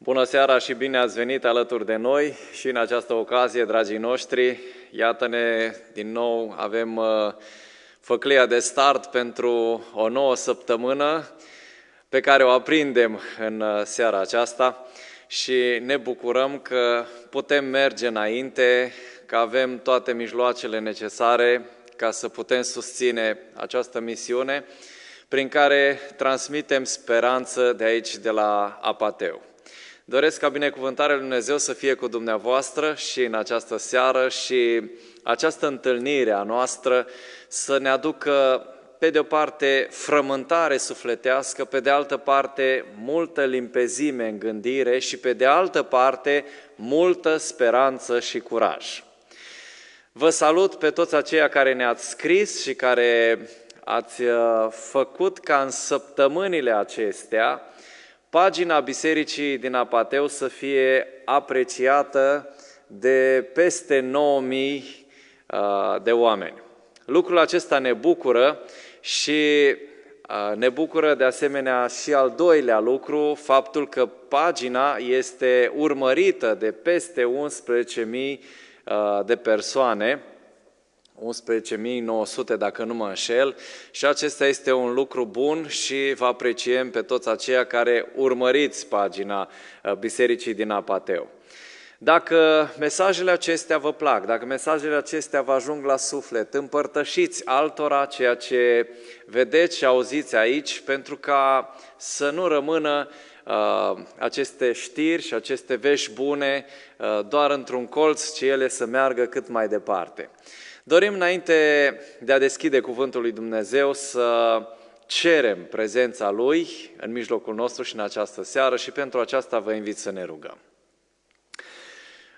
Bună seara și bine ați venit alături de noi și în această ocazie, dragii noștri, iată-ne din nou, avem făclia de start pentru o nouă săptămână pe care o aprindem în seara aceasta și ne bucurăm că putem merge înainte, că avem toate mijloacele necesare ca să putem susține această misiune prin care transmitem speranță de aici, de la Apateu. Doresc ca binecuvântarea lui Dumnezeu să fie cu dumneavoastră și în această seară și această întâlnire a noastră să ne aducă, pe de o parte, frământare sufletească, pe de altă parte, multă limpezime în gândire și, pe de altă parte, multă speranță și curaj. Vă salut pe toți aceia care ne-ați scris și care ați făcut ca în săptămânile acestea pagina Bisericii din Apateu să fie apreciată de peste 9000 de oameni. Lucrul acesta ne bucură și ne bucură de asemenea și al doilea lucru, faptul că pagina este urmărită de peste 11.000 de persoane, 11.900 dacă nu mă înșel, și acesta este un lucru bun și vă apreciem pe toți aceia care urmăriți pagina Bisericii din Apateu. Dacă mesajele acestea vă plac, dacă mesajele acestea vă ajung la suflet, împărtășiți altora ceea ce vedeți și auziți aici, pentru ca să nu rămână aceste știri și aceste vești bune doar într-un colț, ci ele să meargă cât mai departe. Dorim, înainte de a deschide Cuvântul lui Dumnezeu, să cerem prezența Lui în mijlocul nostru și în această seară și pentru aceasta vă invit să ne rugăm.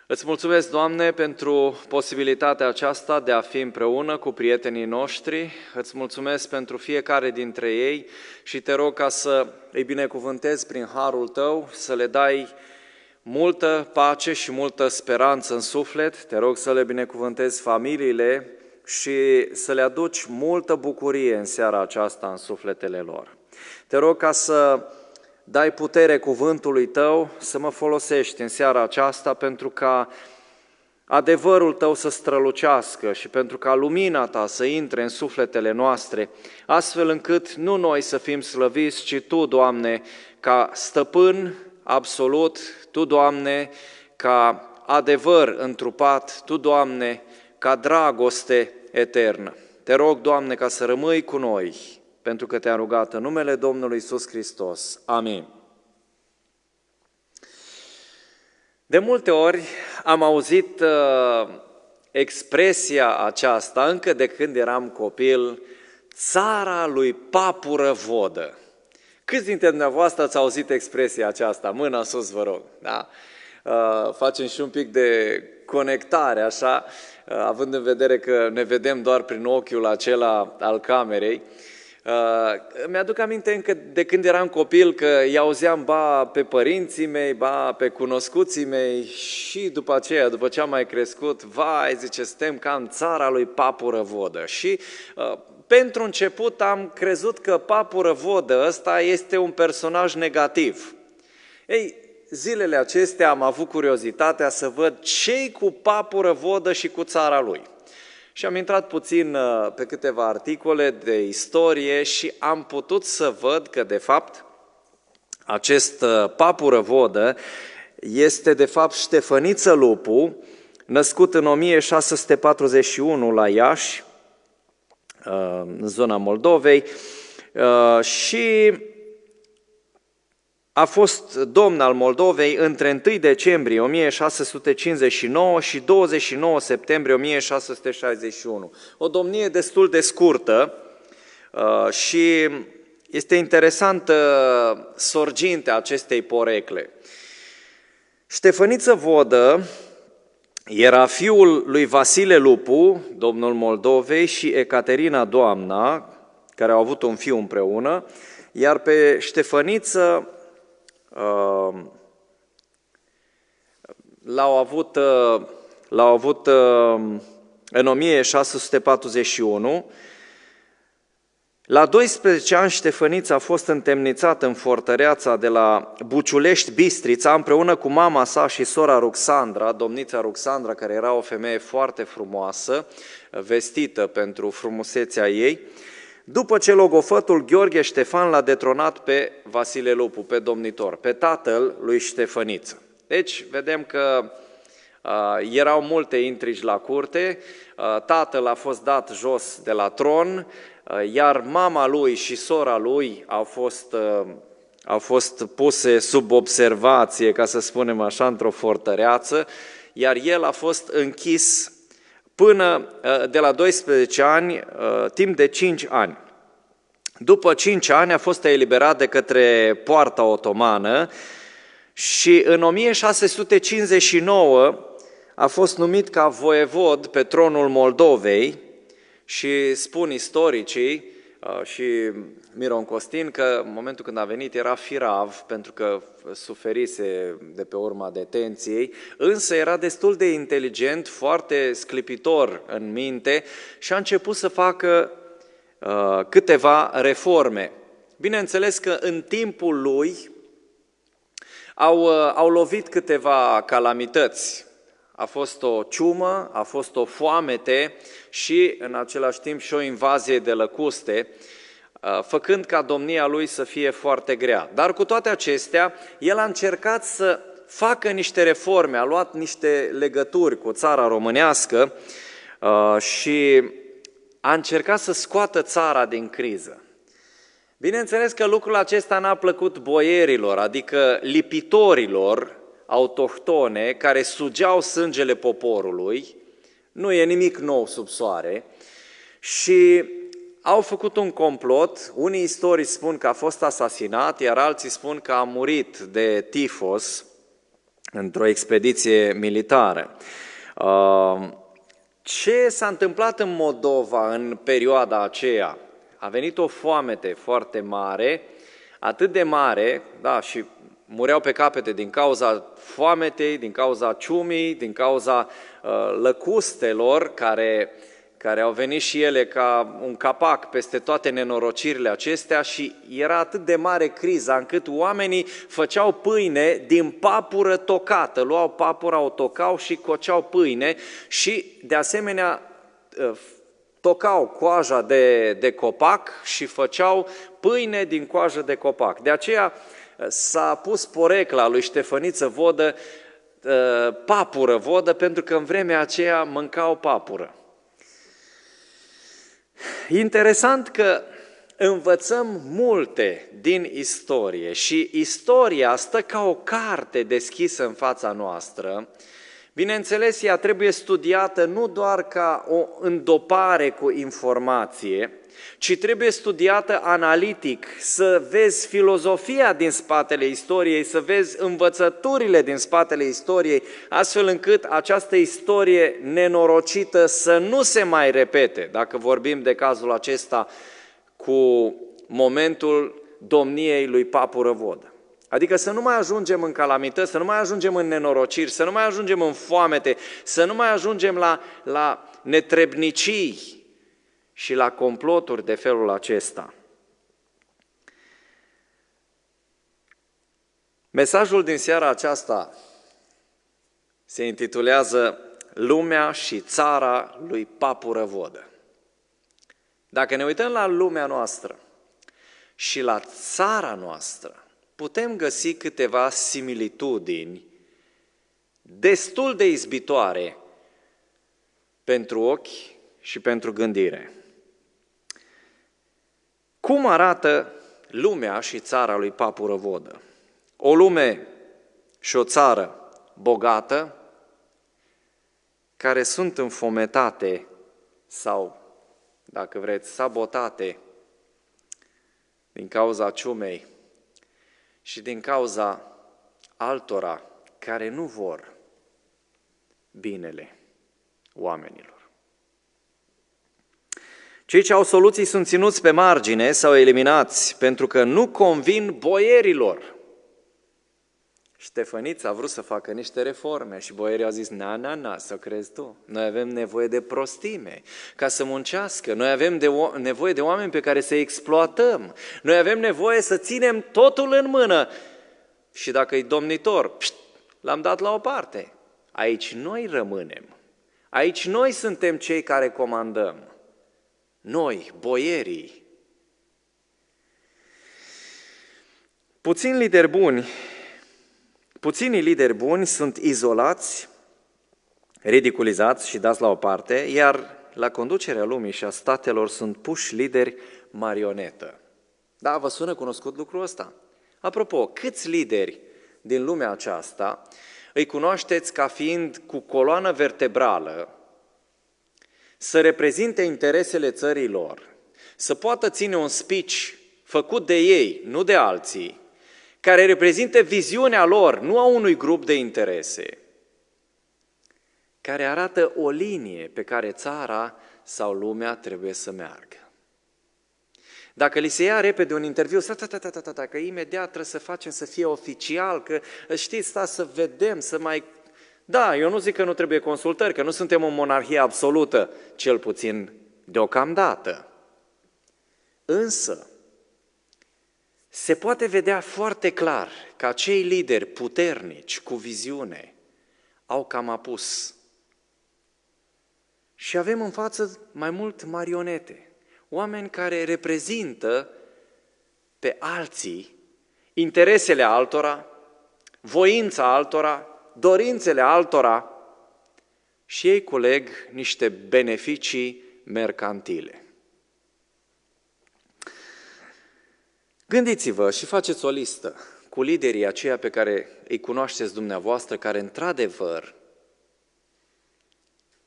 Îți mulțumesc, Doamne, pentru posibilitatea aceasta de a fi împreună cu prietenii noștri. Îți mulțumesc pentru fiecare dintre ei și te rog ca să îi binecuvântezi prin harul Tău, să le dai multă pace și multă speranță în suflet. Te rog să le binecuvântezi familiile și să le aduci multă bucurie în seara aceasta în sufletele lor. Te rog ca să dai putere cuvântului Tău, să mă folosești în seara aceasta pentru ca adevărul Tău să strălucească și pentru ca lumina Ta să intre în sufletele noastre, astfel încât nu noi să fim slăviți, ci Tu, Doamne, ca stăpân absolut, Tu, Doamne, ca adevăr întrupat, Tu, Doamne, ca dragoste eternă. Te rog, Doamne, ca să rămâi cu noi, pentru că Te-am rugat în numele Domnului Iisus Hristos. Amin. De multe ori am auzit expresia aceasta, încă de când eram copil, țara lui Papură Vodă. Câți dintre dumneavoastră ați auzit expresia aceasta? Mâna sus, vă rog. Da? Facem și un pic de conectare, așa, având în vedere că ne vedem doar prin ochiul acela al camerei. Mi-aduc aminte încă de când eram copil că îi auzeam ba pe părinții mei, ba pe cunoscuții mei și după aceea, după ce am mai crescut, vai, zice, suntem ca în țara lui Papură Vodă. Și pentru început am crezut că Papură Vodă ăsta este un personaj negativ. Ei, zilele acestea am avut curiozitatea să văd ce-i cu Papură Vodă și cu țara lui. Și am intrat puțin pe câteva articole de istorie și am putut să văd că, de fapt, acest Papură Vodă este, de fapt, Ștefăniță Lupu, născut în 1641 la Iași, în zona Moldovei, și a fost domn al Moldovei între 1 decembrie 1659 și 29 septembrie 1661. O domnie destul de scurtă și este interesantă sorgintea acestei porecle. Ștefăniță Vodă era fiul lui Vasile Lupu, domnul Moldovei, și Ecaterina Doamna, care au avut un fiu împreună, iar pe Ștefăniță l-au avut în 1641 La 12 ani Ștefănița a fost întemnițată în fortăreața de la Buciulești Bistrița împreună cu mama sa și sora Ruxandra, domnița Ruxandra, care era o femeie foarte frumoasă, vestită pentru frumusețea ei, după ce logofătul Gheorghe Ștefan l-a detronat pe Vasile Lupu, pe domnitor, pe tatăl lui Ștefăniță. Deci vedem că erau multe intrigi la curte, tatăl a fost dat jos de la tron, iar mama lui și sora lui au fost puse sub observație, ca să spunem așa, într-o fortăreață, iar el a fost închis până de la 12 ani, timp de 5 ani. După 5 ani a fost eliberat de către Poarta Otomană și în 1659 a fost numit ca voievod pe tronul Moldovei și spun istoricii și Miron Costin că în momentul când a venit era firav pentru că suferise de pe urma detenției, însă era destul de inteligent, foarte sclipitor în minte și a început să facă câteva reforme. Bineînțeles că în timpul lui au lovit câteva calamități. A fost o ciumă, a fost o foamete și în același timp și o invazie de lăcuste, făcând ca domnia lui să fie foarte grea. Dar cu toate acestea, el a încercat să facă niște reforme, a luat niște legături cu țara românească și a încercat să scoată țara din criză. Bineînțeles că lucrul acesta n-a plăcut boierilor, adică lipitorilor autohtone care sugeau sângele poporului, nu e nimic nou sub soare, și au făcut un complot. Unii istorici spun că a fost asasinat, iar alții spun că a murit de tifos într-o expediție militară. Ce s-a întâmplat în Moldova în perioada aceea? A venit o foamete foarte mare, atât de mare, da, și mureau pe capete din cauza foametei, din cauza ciumii, din cauza lăcustelor care au venit și ele ca un capac peste toate nenorocirile acestea și era atât de mare criza încât oamenii făceau pâine din papură tocată, luau papura, o tocau și coceau pâine și de asemenea tocau coaja de copac și făceau pâine din coajă de copac. De aceea s-a pus porecla lui Ștefăniță Vodă, papură Vodă, pentru că în vremea aceea mâncau papură. Interesant că învățăm multe din istorie și istoria stă ca o carte deschisă în fața noastră. Bineînțeles, ea trebuie studiată nu doar ca o îndopare cu informație, ci trebuie studiată analitic, să vezi filozofia din spatele istoriei, să vezi învățăturile din spatele istoriei, astfel încât această istorie nenorocită să nu se mai repete, dacă vorbim de cazul acesta cu momentul domniei lui Papură Vodă. Adică să nu mai ajungem în calamități, să nu mai ajungem în nenorociri, să nu mai ajungem în foamete, să nu mai ajungem la netrebnicii și la comploturi de felul acesta. Mesajul din seara aceasta se intitulează Lumea și țara lui Papură Vodă. Dacă ne uităm la lumea noastră și la țara noastră, putem găsi câteva similitudini destul de izbitoare pentru ochi și pentru gândire. Cum arată lumea și țara lui Papură Vodă? O lume și o țară bogată, care sunt înfometate sau, dacă vreți, sabotate din cauza ciumei și din cauza altora care nu vor binele oamenilor. Cei ce au soluții sunt ținuți pe margine sau eliminați pentru că nu convin boierilor. Ștefănița a vrut să facă niște reforme și boierii au zis, na, să crezi tu. Noi avem nevoie de prostime ca să muncească. Noi avem nevoie de oameni pe care să-i exploatăm. Noi avem nevoie să ținem totul în mână. Și dacă e domnitor, l-am dat la o parte. Aici noi rămânem. Aici noi suntem cei care comandăm. Noi, boierii. Puținii lideri buni sunt izolați, ridiculizați și dați la o parte, iar la conducerea lumii și a statelor sunt puși lideri marionetă. Da, vă sună cunoscut lucrul ăsta? Apropo, câți lideri din lumea aceasta îi cunoașteți ca fiind cu coloană vertebrală, să reprezinte interesele țării lor, să poată ține un speech făcut de ei, nu de alții, care reprezintă viziunea lor, nu a unui grup de interese, care arată o linie pe care țara sau lumea trebuie să meargă. Dacă li se ia repede un interviu, că imediat trebuie să facem să fie oficial, că știți, stați să vedem, să mai... Da, eu nu zic că nu trebuie consultări, că nu suntem o monarhie absolută, cel puțin deocamdată. Însă, se poate vedea foarte clar că acei lideri puternici, cu viziune, au cam apus. Și avem în față mai mult marionete, oameni care reprezintă pe alții, interesele altora, voința altora, dorințele altora și ei culeg niște beneficii mercantile. Gândiți-vă și faceți o listă cu liderii aceia pe care îi cunoașteți dumneavoastră, care într-adevăr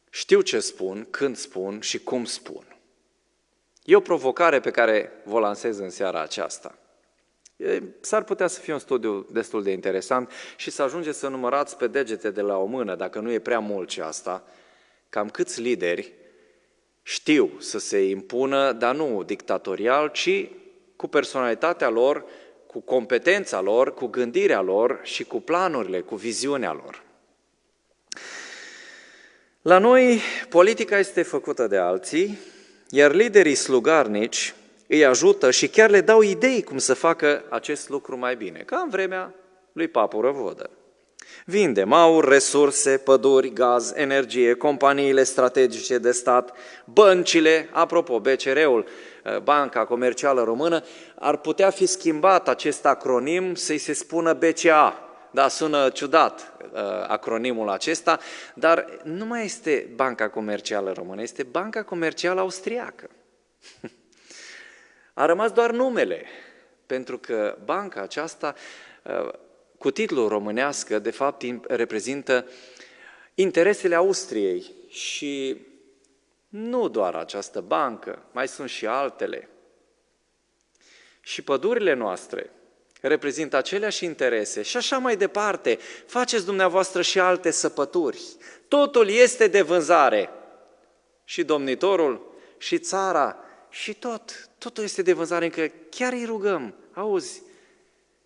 știu ce spun, când spun și cum spun. E o provocare pe care vă lansez în seara aceasta. S-ar putea să fie un studiu destul de interesant și să ajungeți să numărați pe degete de la o mână, dacă nu e prea mult și asta, cam câți lideri știu să se impună, dar nu dictatorial, ci cu personalitatea lor, cu competența lor, cu gândirea lor și cu planurile, cu viziunea lor. La noi, politica este făcută de alții, iar liderii slugarnici îi ajută și chiar le dau idei cum să facă acest lucru mai bine, ca în vremea lui Papu Răvodă. Vindem aur, resurse, păduri, gaz, energie, companiile strategice de stat, băncile, apropo, BCR-ul, Banca Comercială Română, ar putea fi schimbat acest acronim să-i se spună BCA. Da, sună ciudat acronimul acesta, dar nu mai este Banca Comercială Română, este Banca Comercială Austriacă. A rămas doar numele, pentru că banca aceasta, cu titlul românească, de fapt reprezintă interesele Austriei și nu doar această bancă, mai sunt și altele. Și pădurile noastre reprezintă aceleași interese și așa mai departe. Faceți dumneavoastră și alte săpături. Totul este de vânzare. Și domnitorul, și țara, și totul este de vânzare, încă chiar îi rugăm, auzi,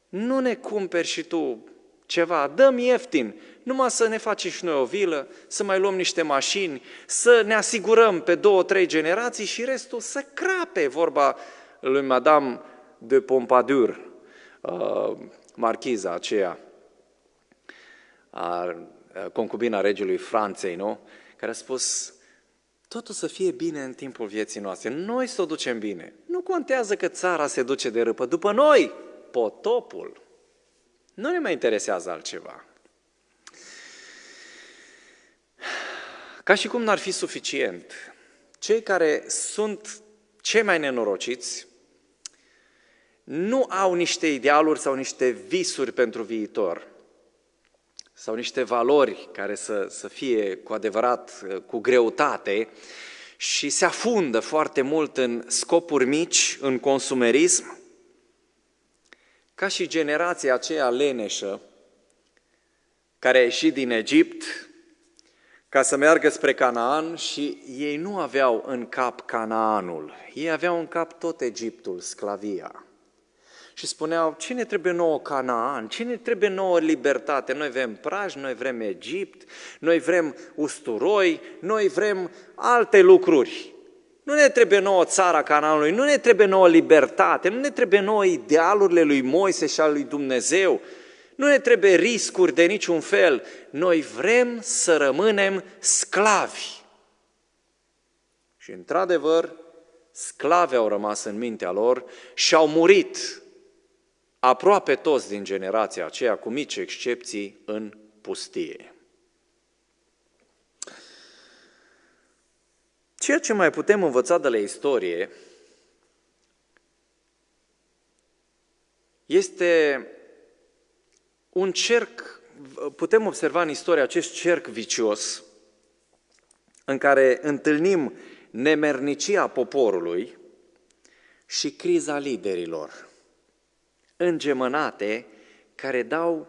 nu ne cumperi și tu ceva, dăm ieftin, numai să ne facem și noi o vilă, să mai luăm niște mașini, să ne asigurăm pe 2-3 generații și restul să crape, vorba lui Madame de Pompadour, marchiza aceea, concubina regelui Franței, nu? Care a spus, totul să fie bine în timpul vieții noastre, noi să o ducem bine. Nu contează că țara se duce de râpă, după noi, potopul. Nu ne mai interesează altceva. Ca și cum n-ar fi suficient, cei care sunt cei mai nenorociți nu au niște idealuri sau niște visuri pentru viitor sau niște valori care să fie cu adevărat, cu greutate și se afundă foarte mult în scopuri mici, în consumerism, ca și generația aceea leneșă care a ieșit din Egipt ca să meargă spre Canaan și ei nu aveau în cap Canaanul, ei aveau în cap tot Egiptul, sclavia. și spuneau, ce ne trebuie nouă Canaan, ce ne trebuie nouă libertate? Noi vrem praj, noi vrem Egipt, noi vrem usturoi, noi vrem alte lucruri. Nu ne trebuie nouă țara Canaanului, nu ne trebuie nouă libertate, nu ne trebuie nouă idealurile lui Moise și al lui Dumnezeu, nu ne trebuie riscuri de niciun fel. Noi vrem să rămânem sclavi. Și într-adevăr, sclavi au rămas în mintea lor și au murit aproape toți din generația aceea, cu mici excepții, în pustie. Ceea ce mai putem învăța de la istorie este un cerc, putem observa în istorie acest cerc vicios în care întâlnim nemernicia poporului și criza liderilor, îngemănate, care dau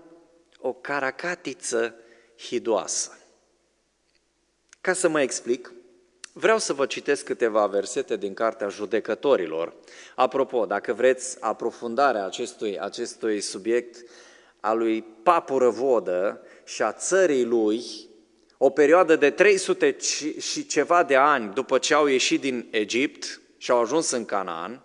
o caracatiță hidoasă. Ca să mă explic, vreau să vă citesc câteva versete din Cartea Judecătorilor. Apropo, dacă vreți aprofundarea acestui subiect al lui Papură Vodă și a țării lui, o perioadă de 300 și ceva de ani după ce au ieșit din Egipt și au ajuns în Canaan,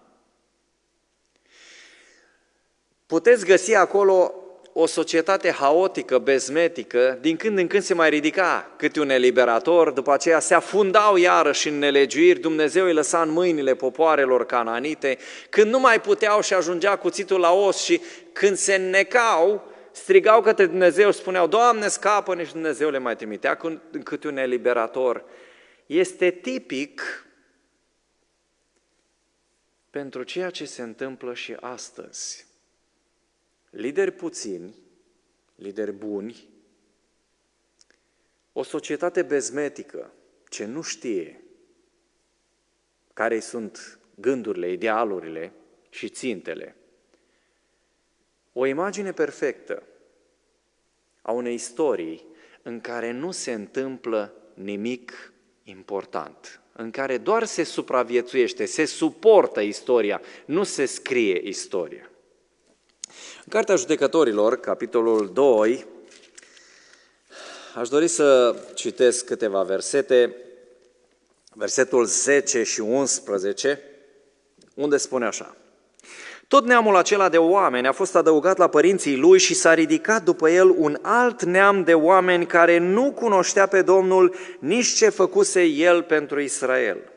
puteți găsi acolo o societate haotică, bezmetică, din când în când se mai ridica câte un eliberator, după aceea se afundau iarăși în nelegiuiri, Dumnezeu îi lăsa în mâinile popoarelor cananite, când nu mai puteau și ajungea cuțitul la os și când se înnecau, strigau către Dumnezeu și spuneau, Doamne, scapă-ne, și Dumnezeu le mai trimitea câte un eliberator. Este tipic pentru ceea ce se întâmplă și astăzi. Lideri puțini, lideri buni, o societate bezmetică ce nu știe care sunt gândurile, idealurile și țintele. O imagine perfectă a unei istorii în care nu se întâmplă nimic important, în care doar se supraviețuiește, se suportă istoria, nu se scrie istoria. În Cartea Judecătorilor, capitolul 2, aș dori să citesc câteva versete, versetul 10 și 11, unde spune așa: Tot neamul acela de oameni a fost adăugat la părinții lui și s-a ridicat după el un alt neam de oameni care nu cunoștea pe Domnul, nici ce făcuse el pentru Israel.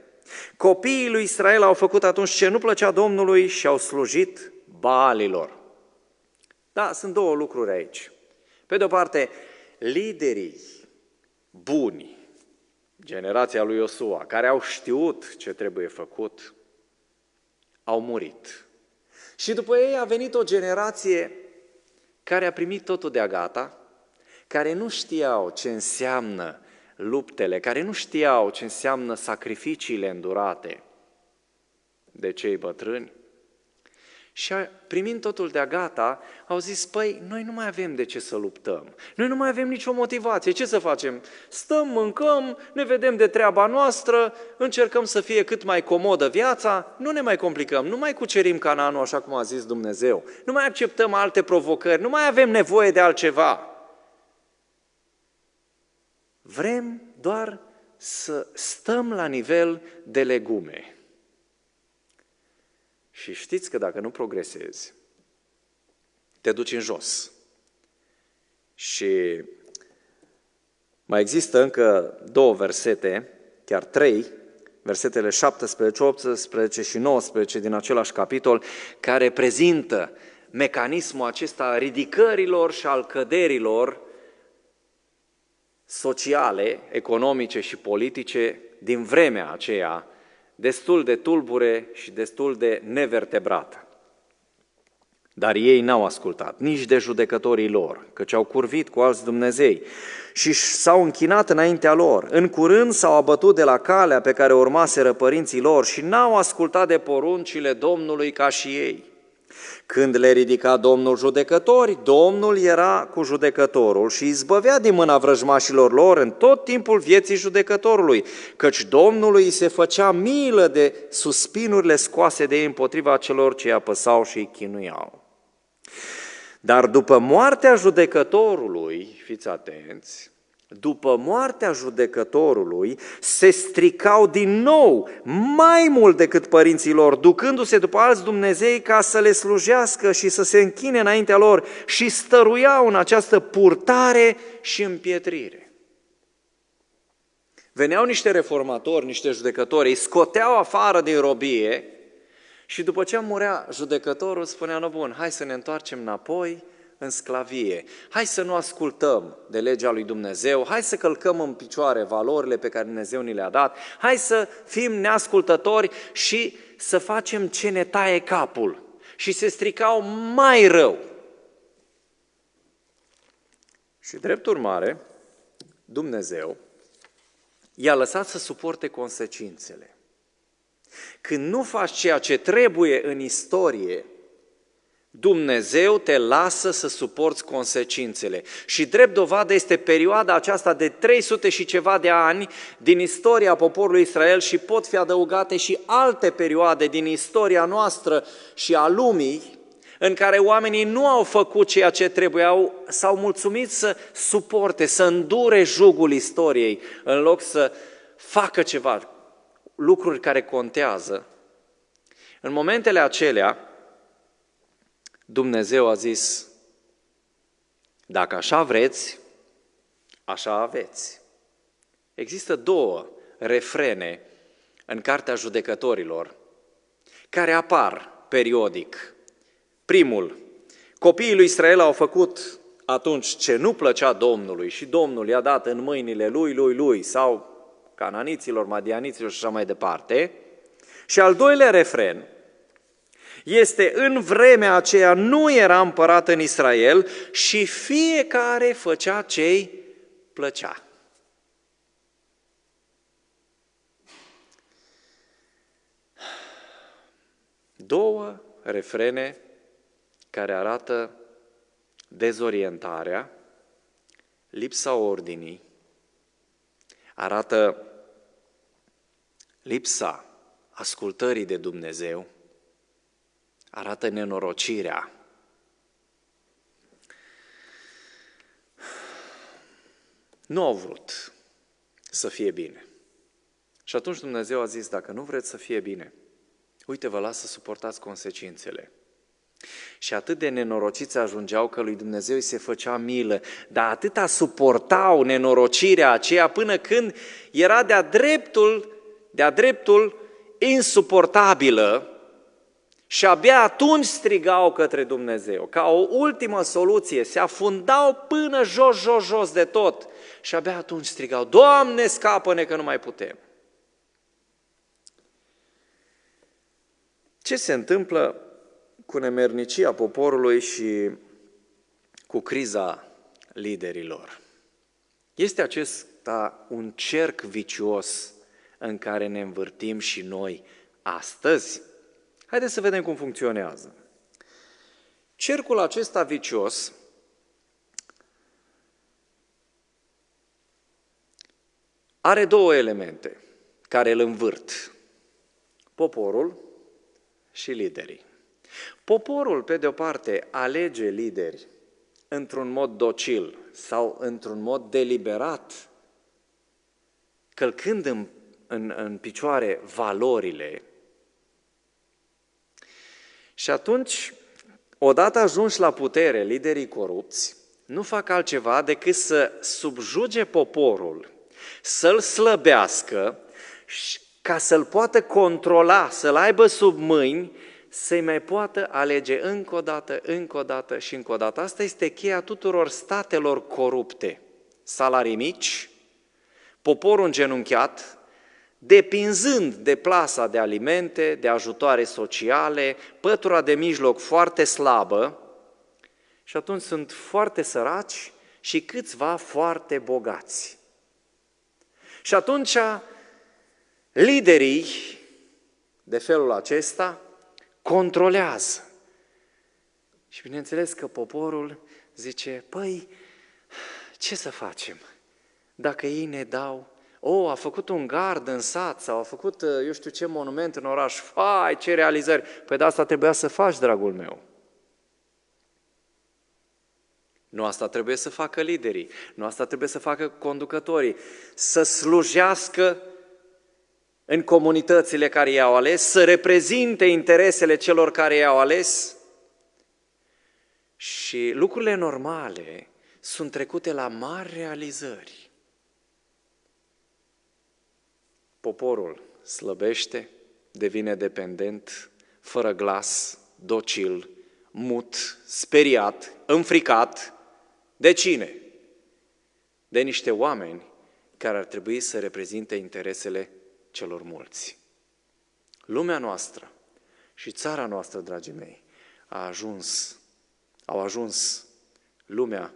Copiii lui Israel au făcut atunci ce nu plăcea Domnului și au slujit Baalilor. Da, sunt două lucruri aici. Pe de o parte, liderii buni, generația lui Iosua, care au știut ce trebuie făcut, au murit. Și după ei a venit o generație care a primit totul de-a gata, care nu știau ce înseamnă luptele, care nu știau ce înseamnă sacrificiile îndurate de cei bătrâni. Și primind totul de-a gata, au zis, păi, noi nu mai avem de ce să luptăm, noi nu mai avem nicio motivație, ce să facem? Stăm, mâncăm, ne vedem de treaba noastră, încercăm să fie cât mai comodă viața, nu ne mai complicăm, nu mai cucerim Canaanul așa cum a zis Dumnezeu, nu mai acceptăm alte provocări, nu mai avem nevoie de altceva. Vrem doar să stăm la nivel de legume. Și știți că dacă nu progresezi, te duci în jos. Și mai există încă două versete, chiar trei, versetele 17, 18 și 19 din același capitol, care prezintă mecanismul acesta a ridicărilor și al căderilor sociale, economice și politice din vremea aceea, destul de tulbure și destul de nevertebrată. Dar ei n-au ascultat, nici de judecătorii lor, căci au curvit cu alți dumnezei și s-au închinat înaintea lor. În curând s-au abătut de la calea pe care urmaseră părinții lor și n-au ascultat de poruncile Domnului ca și ei. Când le ridica Domnul judecători, Domnul era cu judecătorul și izbăvea din mâna vrăjmașilor lor în tot timpul vieții judecătorului, căci Domnului îi se făcea milă de suspinurile scoase de ei împotriva celor ce îi apăsau și îi chinuiau. Dar după moartea judecătorului, fiți atenți, după moartea judecătorului, se stricau din nou mai mult decât părinții lor, ducându-se după alți Dumnezei ca să le slujească și să se închine înaintea lor și stăruiau în această purtare și împietrire. Veneau niște reformatori, niște judecători, îi scoteau afară din robie și după ce murea judecătorul spunea, no bun, hai să ne întoarcem înapoi în sclavie. Hai să nu ascultăm de legea lui Dumnezeu, hai să călcăm în picioare valorile pe care Dumnezeu ni le-a dat, hai să fim neascultători și să facem ce ne taie capul. Și se stricau mai rău. Și drept urmare, Dumnezeu i-a lăsat să suporte consecințele. Când nu faci ceea ce trebuie în istorie, Dumnezeu te lasă să suporți consecințele. Și drept dovadă este perioada aceasta de 300 și ceva de ani din istoria poporului Israel și pot fi adăugate și alte perioade din istoria noastră și a lumii în care oamenii nu au făcut ceea ce trebuiau, s-au mulțumit să suporte, să îndure jugul istoriei, în loc să facă ceva, lucruri care contează. În momentele acelea, Dumnezeu a zis, dacă așa vreți, așa aveți. Există două refrene în Cartea Judecătorilor care apar periodic. Primul, copiii lui Israel au făcut atunci ce nu plăcea Domnului și Domnul i-a dat în mâinile lui sau cananiților, madianiților și așa mai departe. Și al doilea refren este în vremea aceea nu era împărat în Israel și fiecare făcea ce-i plăcea. Două refrene care arată dezorientarea, lipsa ordinii, arată lipsa ascultării de Dumnezeu, arată nenorocirea. Nu au vrut să fie bine. Și atunci Dumnezeu a zis, dacă nu vreți să fie bine, uite, vă las să suportați consecințele. Și atât de nenorociți ajungeau că lui Dumnezeu îi se făcea milă, dar atâta suportau nenorocirea aceea până când era de-a dreptul insuportabilă și abia atunci strigau către Dumnezeu. Ca o ultimă soluție, se afundau până jos de tot și abia atunci strigau, Doamne, scapă-ne că nu mai putem. Ce se întâmplă cu nemernicia poporului și cu criza liderilor? Este acesta un cerc vicios în care ne învârtim și noi astăzi? Haideți să vedem cum funcționează. Cercul acesta vicios are două elemente care îl învârt: poporul și liderii. Poporul, pe de o parte, alege lideri într-un mod docil sau într-un mod deliberat, călcând în picioare valorile. Și atunci, odată ajunși la putere, liderii corupți nu fac altceva decât să subjuge poporul, să-l slăbească, ca să-l poată controla, să-l aibă sub mâini, să-i mai poată alege încă o dată și încă o dată. Asta este cheia tuturor statelor corupte. Salarii mici, poporul îngenunchiat, depinzând de plasa de alimente, de ajutoare sociale, pătura de mijloc foarte slabă, și atunci sunt foarte săraci și câțiva foarte bogați. Și atunci liderii de felul acesta controlează Și bineînțeles că poporul zice, păi, ce să facem? Dacă ei ne dau, a făcut un gard în sat sau a făcut eu știu ce monument în oraș, fai, ce realizări! Păi de asta trebuia să faci, dragul meu. Nu asta trebuie să facă liderii, nu asta trebuie să facă conducătorii, să slujească în comunitățile care i-au ales, să reprezinte interesele celor care i-au ales. Și lucrurile normale sunt trecute la mari realizări. Poporul slăbește, devine dependent, fără glas, docil, mut, speriat, înfricat. De cine? De niște oameni care ar trebui să reprezinte interesele celor mulți. Lumea noastră și țara noastră, dragii mei, au ajuns lumea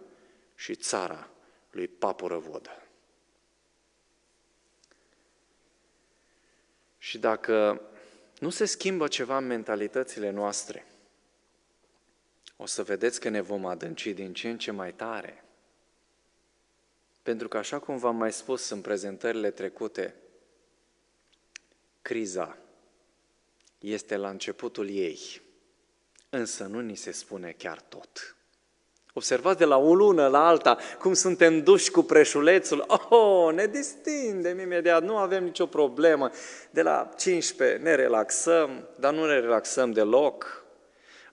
și țara lui Papură Vodă. Și dacă nu se schimbă ceva în mentalitățile noastre, o să vedeți că ne vom adânci din ce în ce mai tare. Pentru că, așa cum v-am mai spus în prezentările trecute, criza este la începutul ei, însă nu ni se spune chiar tot. Observați de la o lună la alta cum suntem duși cu preșulețul, ne distindem imediat, nu avem nicio problemă. De la 15 ne relaxăm, dar nu ne relaxăm deloc.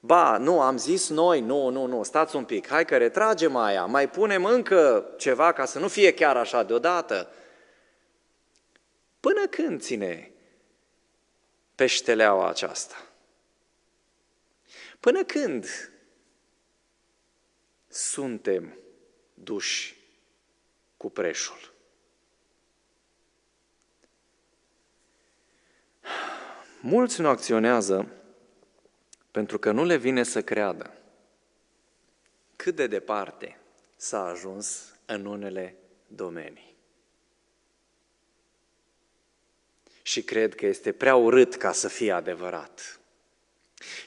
Ba, nu, am zis noi, nu, stați un pic, hai că retragem aia, mai punem încă ceva ca să nu fie chiar așa deodată. Până când ține peșteleaua aceasta? Până când suntem duși cu preșul? Mulți nu acționează pentru că nu le vine să creadă cât de departe s-a ajuns în unele domenii. Și cred că este prea urât ca să fie adevărat.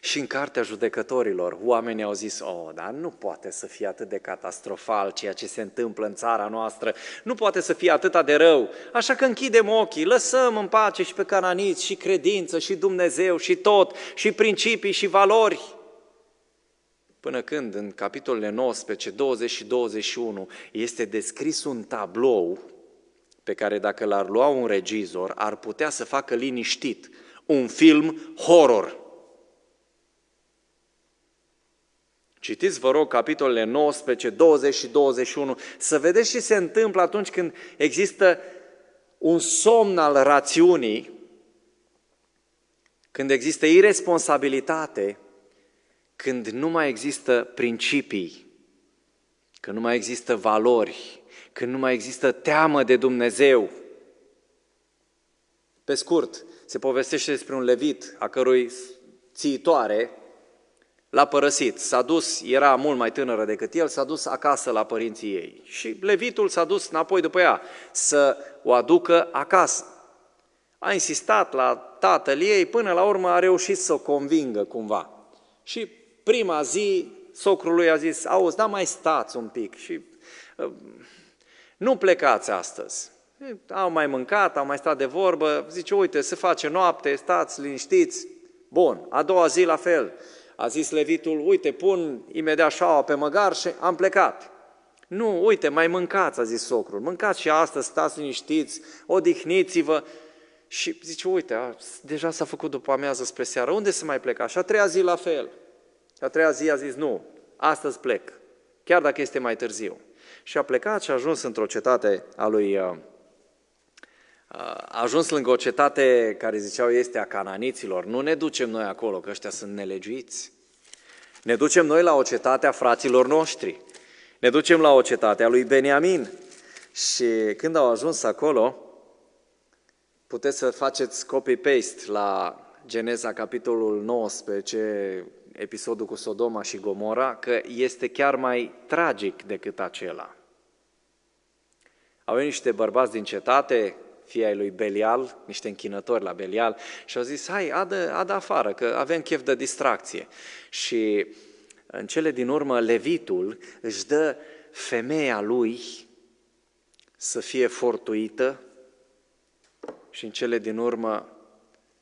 Și în Cartea Judecătorilor, oamenii au zis, dar nu poate să fie atât de catastrofal ceea ce se întâmplă în țara noastră, nu poate să fie atât de rău, așa că închidem ochii, lăsăm în pace și pe cananiți, și credință, și Dumnezeu, și tot, și principii, și valori. Până când, în capitolele 19, 20 și 21, este descris un tablou pe care dacă l-ar lua un regizor, ar putea să facă liniștit un film horror. Citiți, vă rog, capitolele 19, 20 și 21, să vedeți ce se întâmplă atunci când există un somn al rațiunii, când există iresponsabilitate, când nu mai există principii, când nu mai există valori, când nu mai există teamă de Dumnezeu. Pe scurt, se povestește despre un levit a cărui țiitoare l-a părăsit, s-a dus, era mult mai tânără decât el, s-a dus acasă la părinții ei. Și levitul s-a dus înapoi după ea să o aducă acasă. A insistat la tatăl ei, până la urmă a reușit să o convingă cumva. Și prima zi, socrul lui a zis, auzi, da, mai stați un pic și nu plecați astăzi. Au mai mâncat, au mai stat de vorbă, zice, uite, se face noapte, stați liniștiți. Bun, a doua zi la fel. A zis levitul, uite, pun imediat șaua pe măgar și am plecat. Nu, uite, mai mâncați, a zis socrul, mâncați și astăzi, stați liniștiți, odihniți-vă. Și zice, uite, deja s-a făcut după amiază spre seară, unde se mai pleca? Și a treia zi la fel. Și a treia zi a zis, nu, astăzi plec, chiar dacă este mai târziu. Și a plecat și a ajuns într-o cetate a lui... A ajuns lângă o cetate care ziceau este a cananiților. Nu ne ducem noi acolo, că ăștia sunt nelegiuiți. Ne ducem noi la o cetate a fraților noștri. Ne ducem la o cetate a lui Beniamin. Și când au ajuns acolo, puteți să faceți copy-paste la Geneza, capitolul 19, episodul cu Sodoma și Gomora, că este chiar mai tragic decât acela. Au venit niște bărbați din cetate, fii ai lui Belial, niște închinători la Belial, și au zis, hai, adă afară, că avem chef de distracție. Și în cele din urmă levitul își dă femeia lui să fie fortuită și în cele din urmă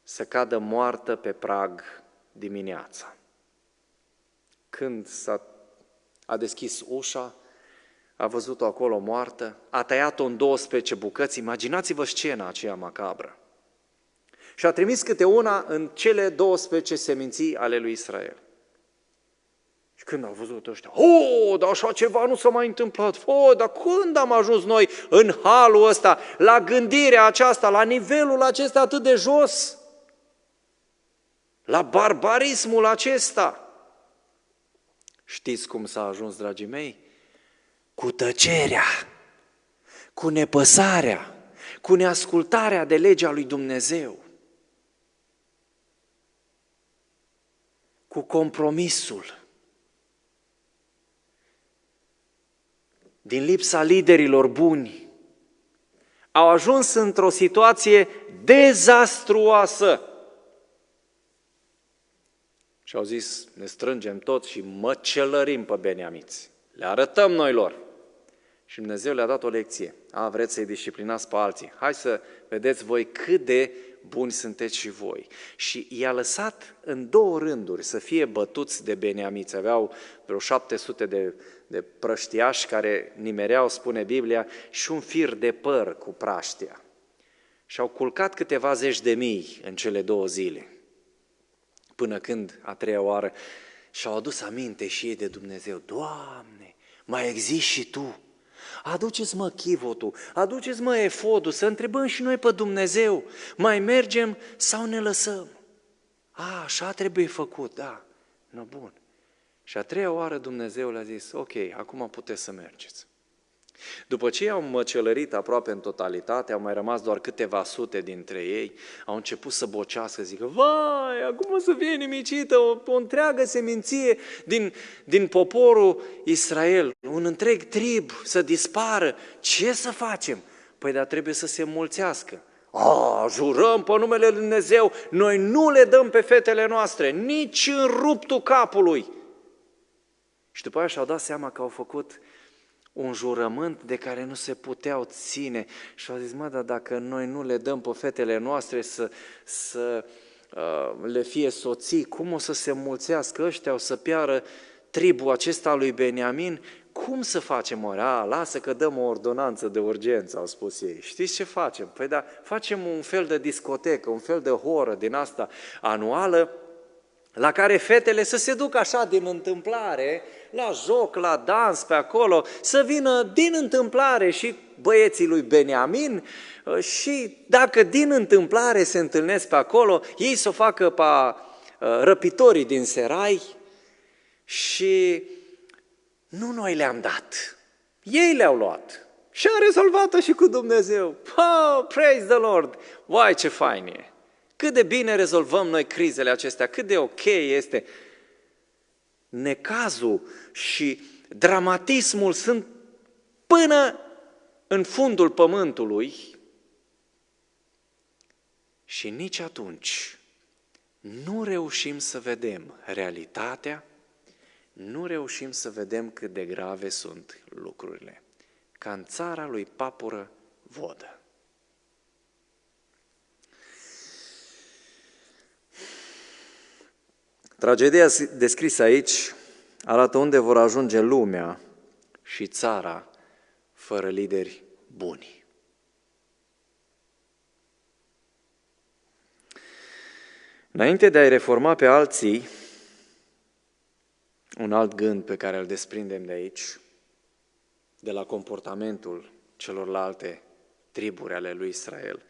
să cadă moartă pe prag dimineața. Când a deschis ușa, a văzut-o acolo moartă, a tăiat-o în 12 bucăți, imaginați-vă scena aceea macabră. Și a trimis câte una în cele 12 seminții ale lui Israel. Și când au văzut ăștia, dar așa ceva nu s-a mai întâmplat, dar când am ajuns noi în halul ăsta, la gândirea aceasta, la nivelul acesta atât de jos, la barbarismul acesta? Știți cum s-a ajuns, dragii mei? Cu tăcerea, cu nepăsarea, cu neascultarea de legea lui Dumnezeu, cu compromisul. Din lipsa liderilor buni, au ajuns într-o situație dezastruoasă. Și au zis, ne strângem toți și măcelărim pe beniamiți. Le arătăm noi lor. Și Dumnezeu le-a dat o lecție. Vreți să-i disciplinați pe alții. Hai să vedeți voi cât de buni sunteți și voi. Și i-a lăsat în 2 rânduri să fie bătuți de beniamiți. Aveau vreo 700 de prăștiași care nimereau, spune Biblia, și un fir de păr cu praștia. Și au culcat câteva zeci de mii în cele 2 zile. Până când, a 3-a oară, și-au adus aminte și ei de Dumnezeu. Doamne, mai existi și Tu? Aduceți-mă chivotul, aduceți-mă efodul, să întrebăm și noi pe Dumnezeu. Mai mergem sau ne lăsăm? Așa trebuie făcut, da. Bun. Și a 3-a oară Dumnezeu le-a zis, ok, acum puteți să mergeți. După ce i-au măcelărit aproape în totalitate, au mai rămas doar câteva sute dintre ei, au început să bocească, zică, vai, acum o să fie nimicită o întreagă seminție din poporul Israel, un întreg trib să dispară, ce să facem? Păi dar trebuie să se înmulțească. Jurăm pe numele Lui Dumnezeu, noi nu le dăm pe fetele noastre, nici în ruptul capului. Și după aia și-au dat seama că au făcut un jurământ de care nu se puteau ține și au zis, dar dacă noi nu le dăm pe fetele noastre să le fie soții, cum o să se înmulțească ăștia, o să piară tribul acesta lui Beniamin? Cum să facem ori? Lasă că dăm o ordonanță de urgență, au spus ei. Știți ce facem? Păi da, facem un fel de discotecă, un fel de horă din asta anuală, la care fetele să se ducă așa din întâmplare, la joc, la dans pe acolo, să vină din întâmplare și băieții lui Beniamin și dacă din întâmplare se întâlnesc pe acolo, ei să o facă pe răpitorii din serai și nu noi le-am dat, ei le-au luat și a rezolvat-o și cu Dumnezeu. Praise the Lord! Vai, ce fain e! Cât de bine rezolvăm noi crizele acestea, cât de ok este. Necazul și dramatismul sunt până în fundul pământului și nici atunci nu reușim să vedem realitatea, nu reușim să vedem cât de grave sunt lucrurile. Ca în țara lui Papură Vodă. Tragedia descrisă aici arată unde vor ajunge lumea și țara fără lideri buni. Înainte de a-i reforma pe alții, un alt gând pe care îl desprindem de aici, de la comportamentul celorlalte triburi ale lui Israel,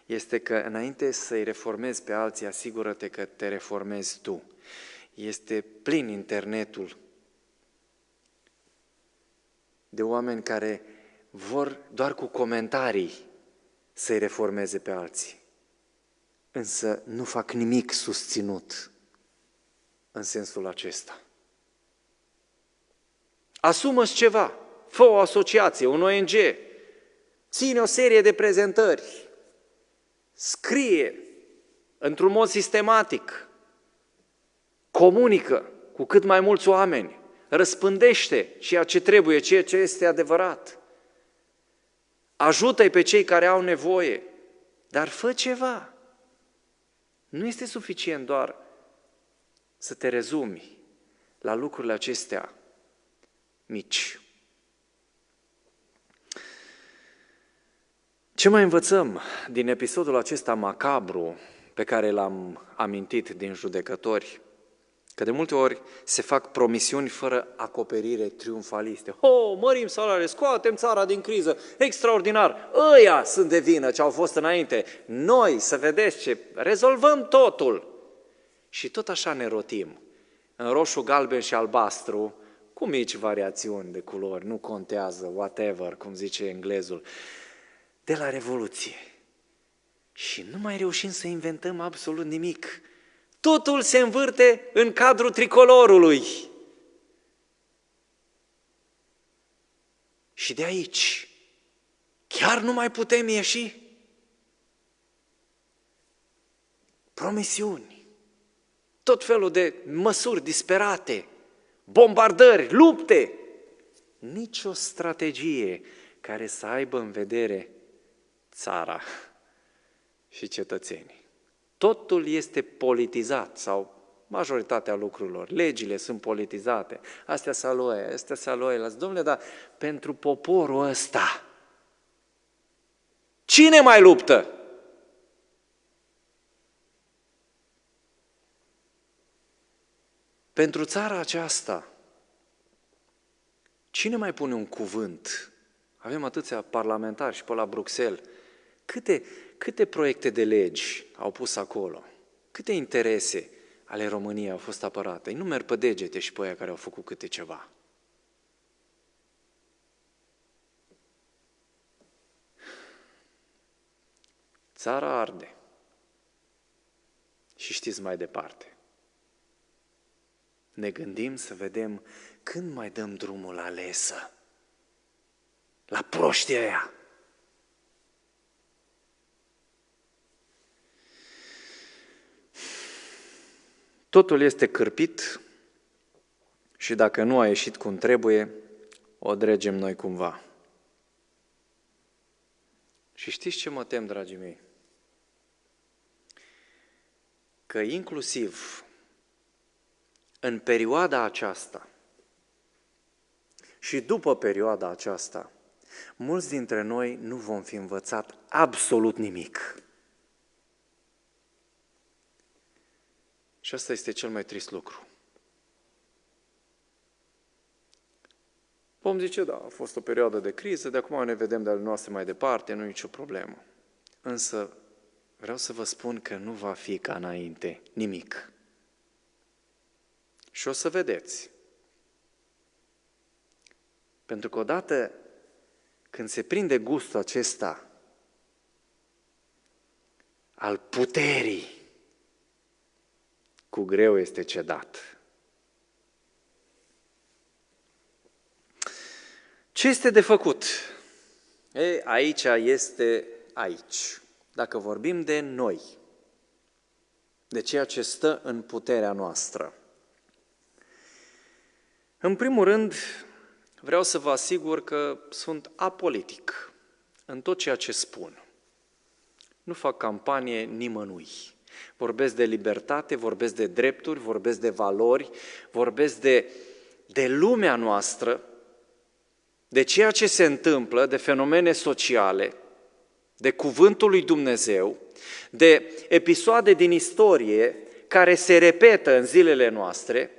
este că înainte să-i reformezi pe alții, asigură-te că te reformezi tu. Este plin internetul de oameni care vor doar cu comentarii să-i reformeze pe alții, însă nu fac nimic susținut în sensul acesta. Asumă-ți ceva, fă o asociație, un ONG, ține o serie de prezentări, scrie într-un mod sistematic, comunică cu cât mai mulți oameni, răspândește ceea ce trebuie, ceea ce este adevărat. Ajută-i pe cei care au nevoie, dar fă ceva. Nu este suficient doar să te rezumi la lucrurile acestea mici. Ce mai învățăm din episodul acesta macabru pe care l-am amintit din Judecători? Că de multe ori se fac promisiuni fără acoperire triumfaliste. Mărim salariile, scoatem țara din criză, extraordinar, ăia sunt de vină ce au fost înainte. Noi, să vedeți ce, rezolvăm totul. Și tot așa ne rotim, în roșu, galben și albastru, cu mici variațiuni de culori, nu contează, whatever, cum zice englezul, de la Revoluție. Și nu mai reușim să inventăm absolut nimic. Totul se învârte în cadrul tricolorului. Și de aici, chiar nu mai putem ieși? Promisiuni, tot felul de măsuri disperate, bombardări, lupte. Nici o strategie care să aibă în vedere țara și cetățenii. Totul este politizat sau majoritatea lucrurilor. Legile sunt politizate. Astea să aloie, astea să aloie. Dom'le, dar pentru poporul ăsta, cine mai luptă? Pentru țara aceasta, cine mai pune un cuvânt? Avem atâția parlamentari și pe la Bruxelles. Câte proiecte de legi au pus acolo? Câte interese ale României au fost apărate? Îi numeri pe degete și pe aia care au făcut câte ceva. Țara arde. Și știți mai departe. Ne gândim să vedem când mai dăm drumul la lesă. La proștii ăia. Totul este cârpit și dacă nu a ieșit cum trebuie, o dregem noi cumva. Și știți ce mă tem, dragii mei? Că inclusiv în perioada aceasta și după perioada aceasta, mulți dintre noi nu vom fi învățat absolut nimic. Și asta este cel mai trist lucru. Vom zice, da, a fost o perioadă de criză, de acum ne vedem de ale noastre mai departe, nu e nicio problemă. Însă vreau să vă spun că nu va fi ca înainte nimic. Și o să vedeți. Pentru că odată când se prinde gustul acesta al puterii, cu greu este cedat. Ce este de făcut? Aici este aici. Dacă vorbim de noi, de ceea ce stă în puterea noastră. În primul rând, vreau să vă asigur că sunt apolitic în tot ceea ce spun. Nu fac campanie nimănui. Vorbesc de libertate, vorbesc de drepturi, vorbesc de valori, vorbesc de lumea noastră, de ceea ce se întâmplă, de fenomene sociale, de cuvântul lui Dumnezeu, de episoade din istorie care se repetă în zilele noastre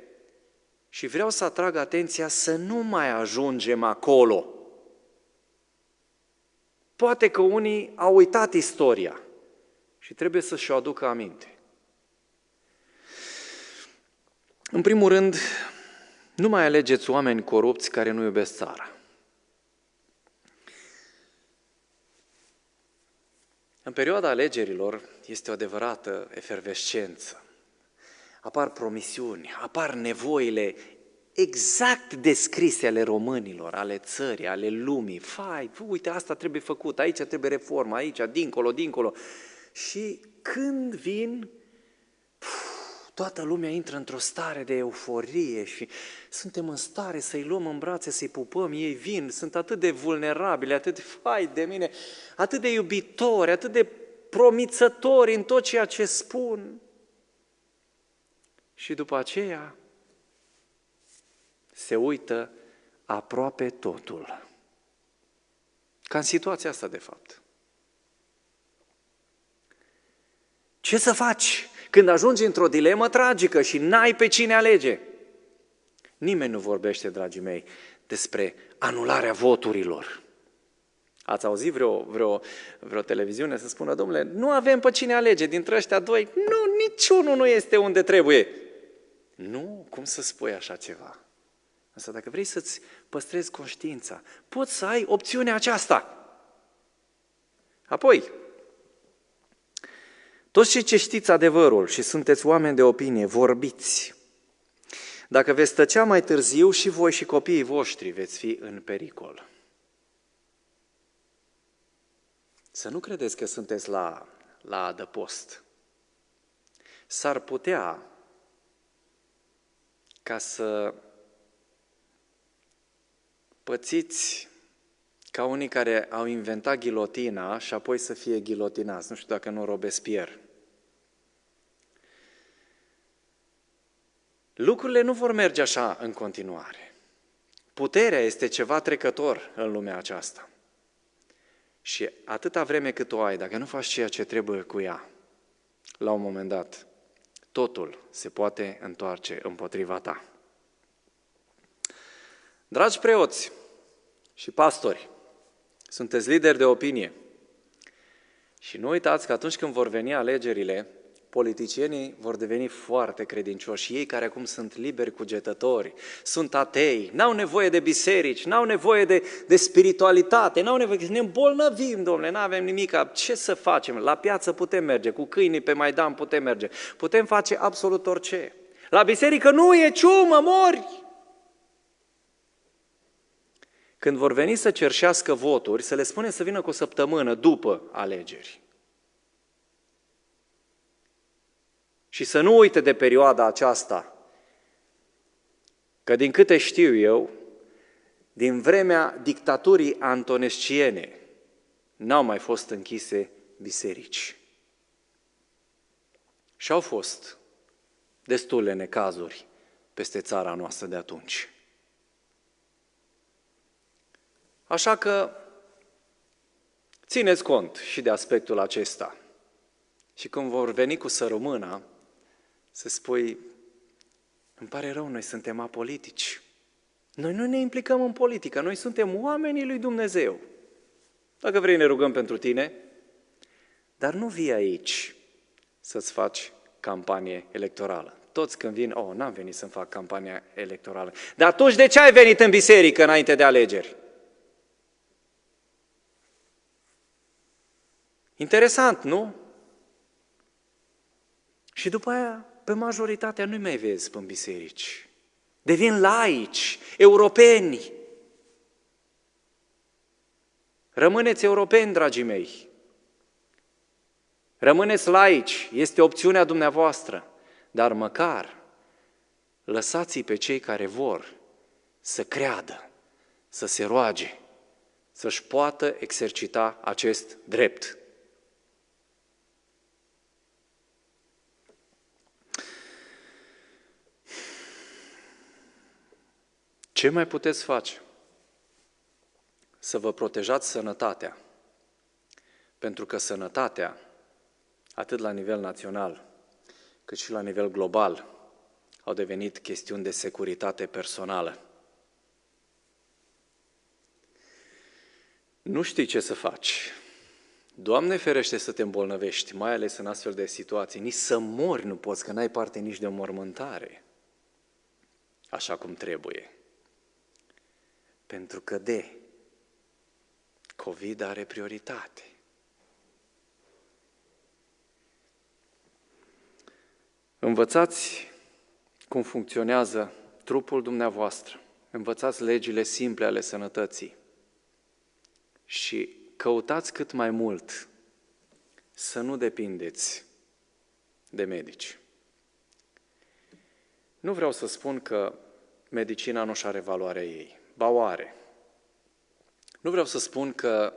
și vreau să atrag atenția să nu mai ajungem acolo. Poate că unii au uitat istoria și trebuie să și-o aducă aminte. În primul rând, nu mai alegeți oameni corupți care nu iubesc țara. În perioada alegerilor este o adevărată efervescență. Apar promisiuni, apar nevoile exact descrise ale românilor, ale țării, ale lumii. Uite, asta trebuie făcut, aici trebuie reformă, aici, dincolo, dincolo. Și când vin, Toată lumea intră într-o stare de euforie și suntem în stare să-i luăm în brațe, să-i pupăm, ei vin, sunt atât de vulnerabili, atât de fai de mine, atât de iubitori, atât de promițători în tot ceea ce spun. Și după aceea se uită aproape totul. Ca în situația asta, de fapt. Ce să faci când ajungi într-o dilemă tragică și n-ai pe cine alege? Nimeni nu vorbește, dragii mei, despre anularea voturilor. Ați auzit vreo televiziune să spună, domnule, nu avem pe cine alege dintre ăștia doi? Nu, niciunul nu este unde trebuie. Nu, cum să spui așa ceva? Însă dacă vrei să-ți păstrezi conștiința, poți să ai opțiunea aceasta. Apoi, toți cei ce știți adevărul și sunteți oameni de opinie, vorbiți. Dacă veți tăcea mai târziu, și voi și copiii voștri veți fi în pericol. Să nu credeți că sunteți la adăpost. S-ar putea ca să pățiți ca unii care au inventat ghilotina și apoi să fie ghilotinați. Nu știu dacă nu Robespierre. Lucrurile nu vor merge așa în continuare. Puterea este ceva trecător în lumea aceasta. Și atâta vreme cât o ai, dacă nu faci ceea ce trebuie cu ea, la un moment dat, totul se poate întoarce împotriva ta. Dragi preoți și pastori, sunteți lideri de opinie. Și nu uitați că atunci când vor veni alegerile, politicienii vor deveni foarte credincioși. Ei care acum sunt liberi cugetători, sunt atei, n-au nevoie de biserici, n-au nevoie de spiritualitate, n-au nevoie, ne îmbolnăvim, domnule, n-avem nimic, ce să facem? La piață putem merge, cu câinii pe Maidan putem merge, putem face absolut orice. La biserică nu e ciumă, mori! Când vor veni să cerșească voturi, să le spunem să vină cu o săptămână după alegeri. Și să nu uite de perioada aceasta, că din câte știu eu, din vremea dictaturii antonesciene, n-au mai fost închise biserici. Și au fost destule necazuri peste țara noastră de atunci. Așa că țineți cont și de aspectul acesta. Și când vor veni cu sărămâna, să spui, îmi pare rău, noi suntem apolitici. Noi nu ne implicăm în politică, noi suntem oamenii lui Dumnezeu. Dacă vrei, ne rugăm pentru tine, dar nu vii aici să-ți faci campanie electorală. Toți când vin, n-am venit să-mi fac campania electorală. Dar atunci de ce ai venit în biserică înainte de alegeri? Interesant, nu? Și după aia, pe majoritatea nu-i mai vezi în biserici. Devin laici, europeni. Rămâneți europeni, dragii mei. Rămâneți laici, este opțiunea dumneavoastră. Dar măcar lăsați-i pe cei care vor să creadă, să se roage, să-și poată exercita acest drept. Ce mai puteți face? Să vă protejați sănătatea. Pentru că sănătatea, atât la nivel național, cât și la nivel global, au devenit chestiuni de securitate personală. Nu știi ce să faci. Doamne ferește să te îmbolnăvești, mai ales în astfel de situații. Nici să mori nu poți, că n-ai parte nici de o mormântare, așa cum trebuie. Pentru că COVID are prioritate. Învățați cum funcționează trupul dumneavoastră, învățați legile simple ale sănătății și căutați cât mai mult să nu depindeți de medici. Nu vreau să spun că medicina nu-și are valoarea ei. Ba o are. Nu vreau să spun că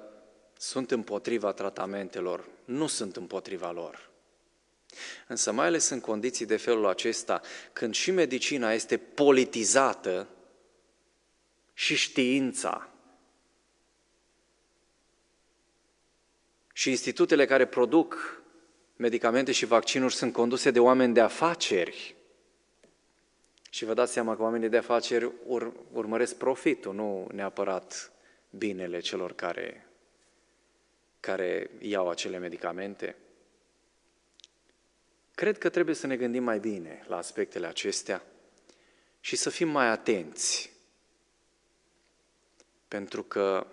sunt împotriva tratamentelor. Nu sunt împotriva lor. Însă mai ales în condiții de felul acesta, când și medicina este politizată și știința și institutele care produc medicamente și vaccinuri sunt conduse de oameni de afaceri. Și vă dați seama că oamenii de afaceri urmăresc profitul, nu neapărat binele celor care iau acele medicamente. Cred că trebuie să ne gândim mai bine la aspectele acestea și să fim mai atenți. Pentru că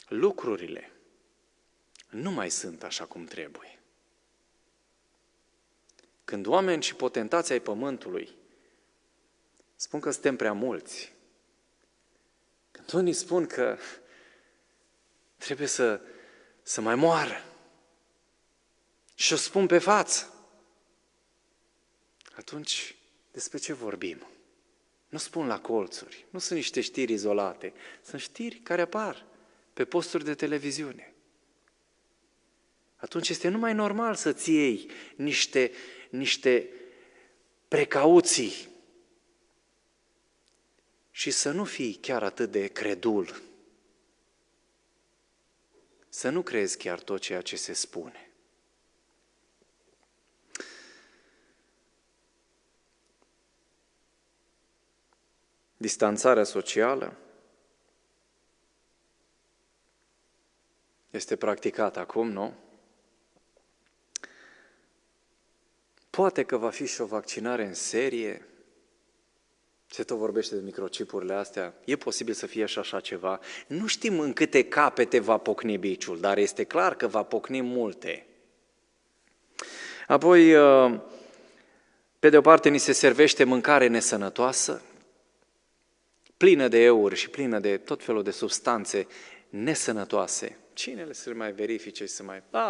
lucrurile nu mai sunt așa cum trebuie. Când oameni și potentații ai pământului spun că suntem prea mulți, când unii spun că trebuie să mai moară și o spun pe față, atunci despre ce vorbim? Nu spun la colțuri, nu sunt niște știri izolate, sunt știri care apar pe posturi de televiziune. Atunci este numai normal să-ți iei niște precauții și să nu fii chiar atât de credul, să nu crezi chiar tot ceea ce se spune. Distanțarea socială este practicată acum, nu? Poate că va fi și o vaccinare în serie. Se tot vorbește de microchipurile astea. E posibil să fie și așa ceva. Nu știm în câte capete va pocni biciul, dar este clar că va pocni multe. Apoi, pe de o parte, ni se servește mâncare nesănătoasă, plină de euri și plină de tot felul de substanțe nesănătoase. Cine le să mai verifice și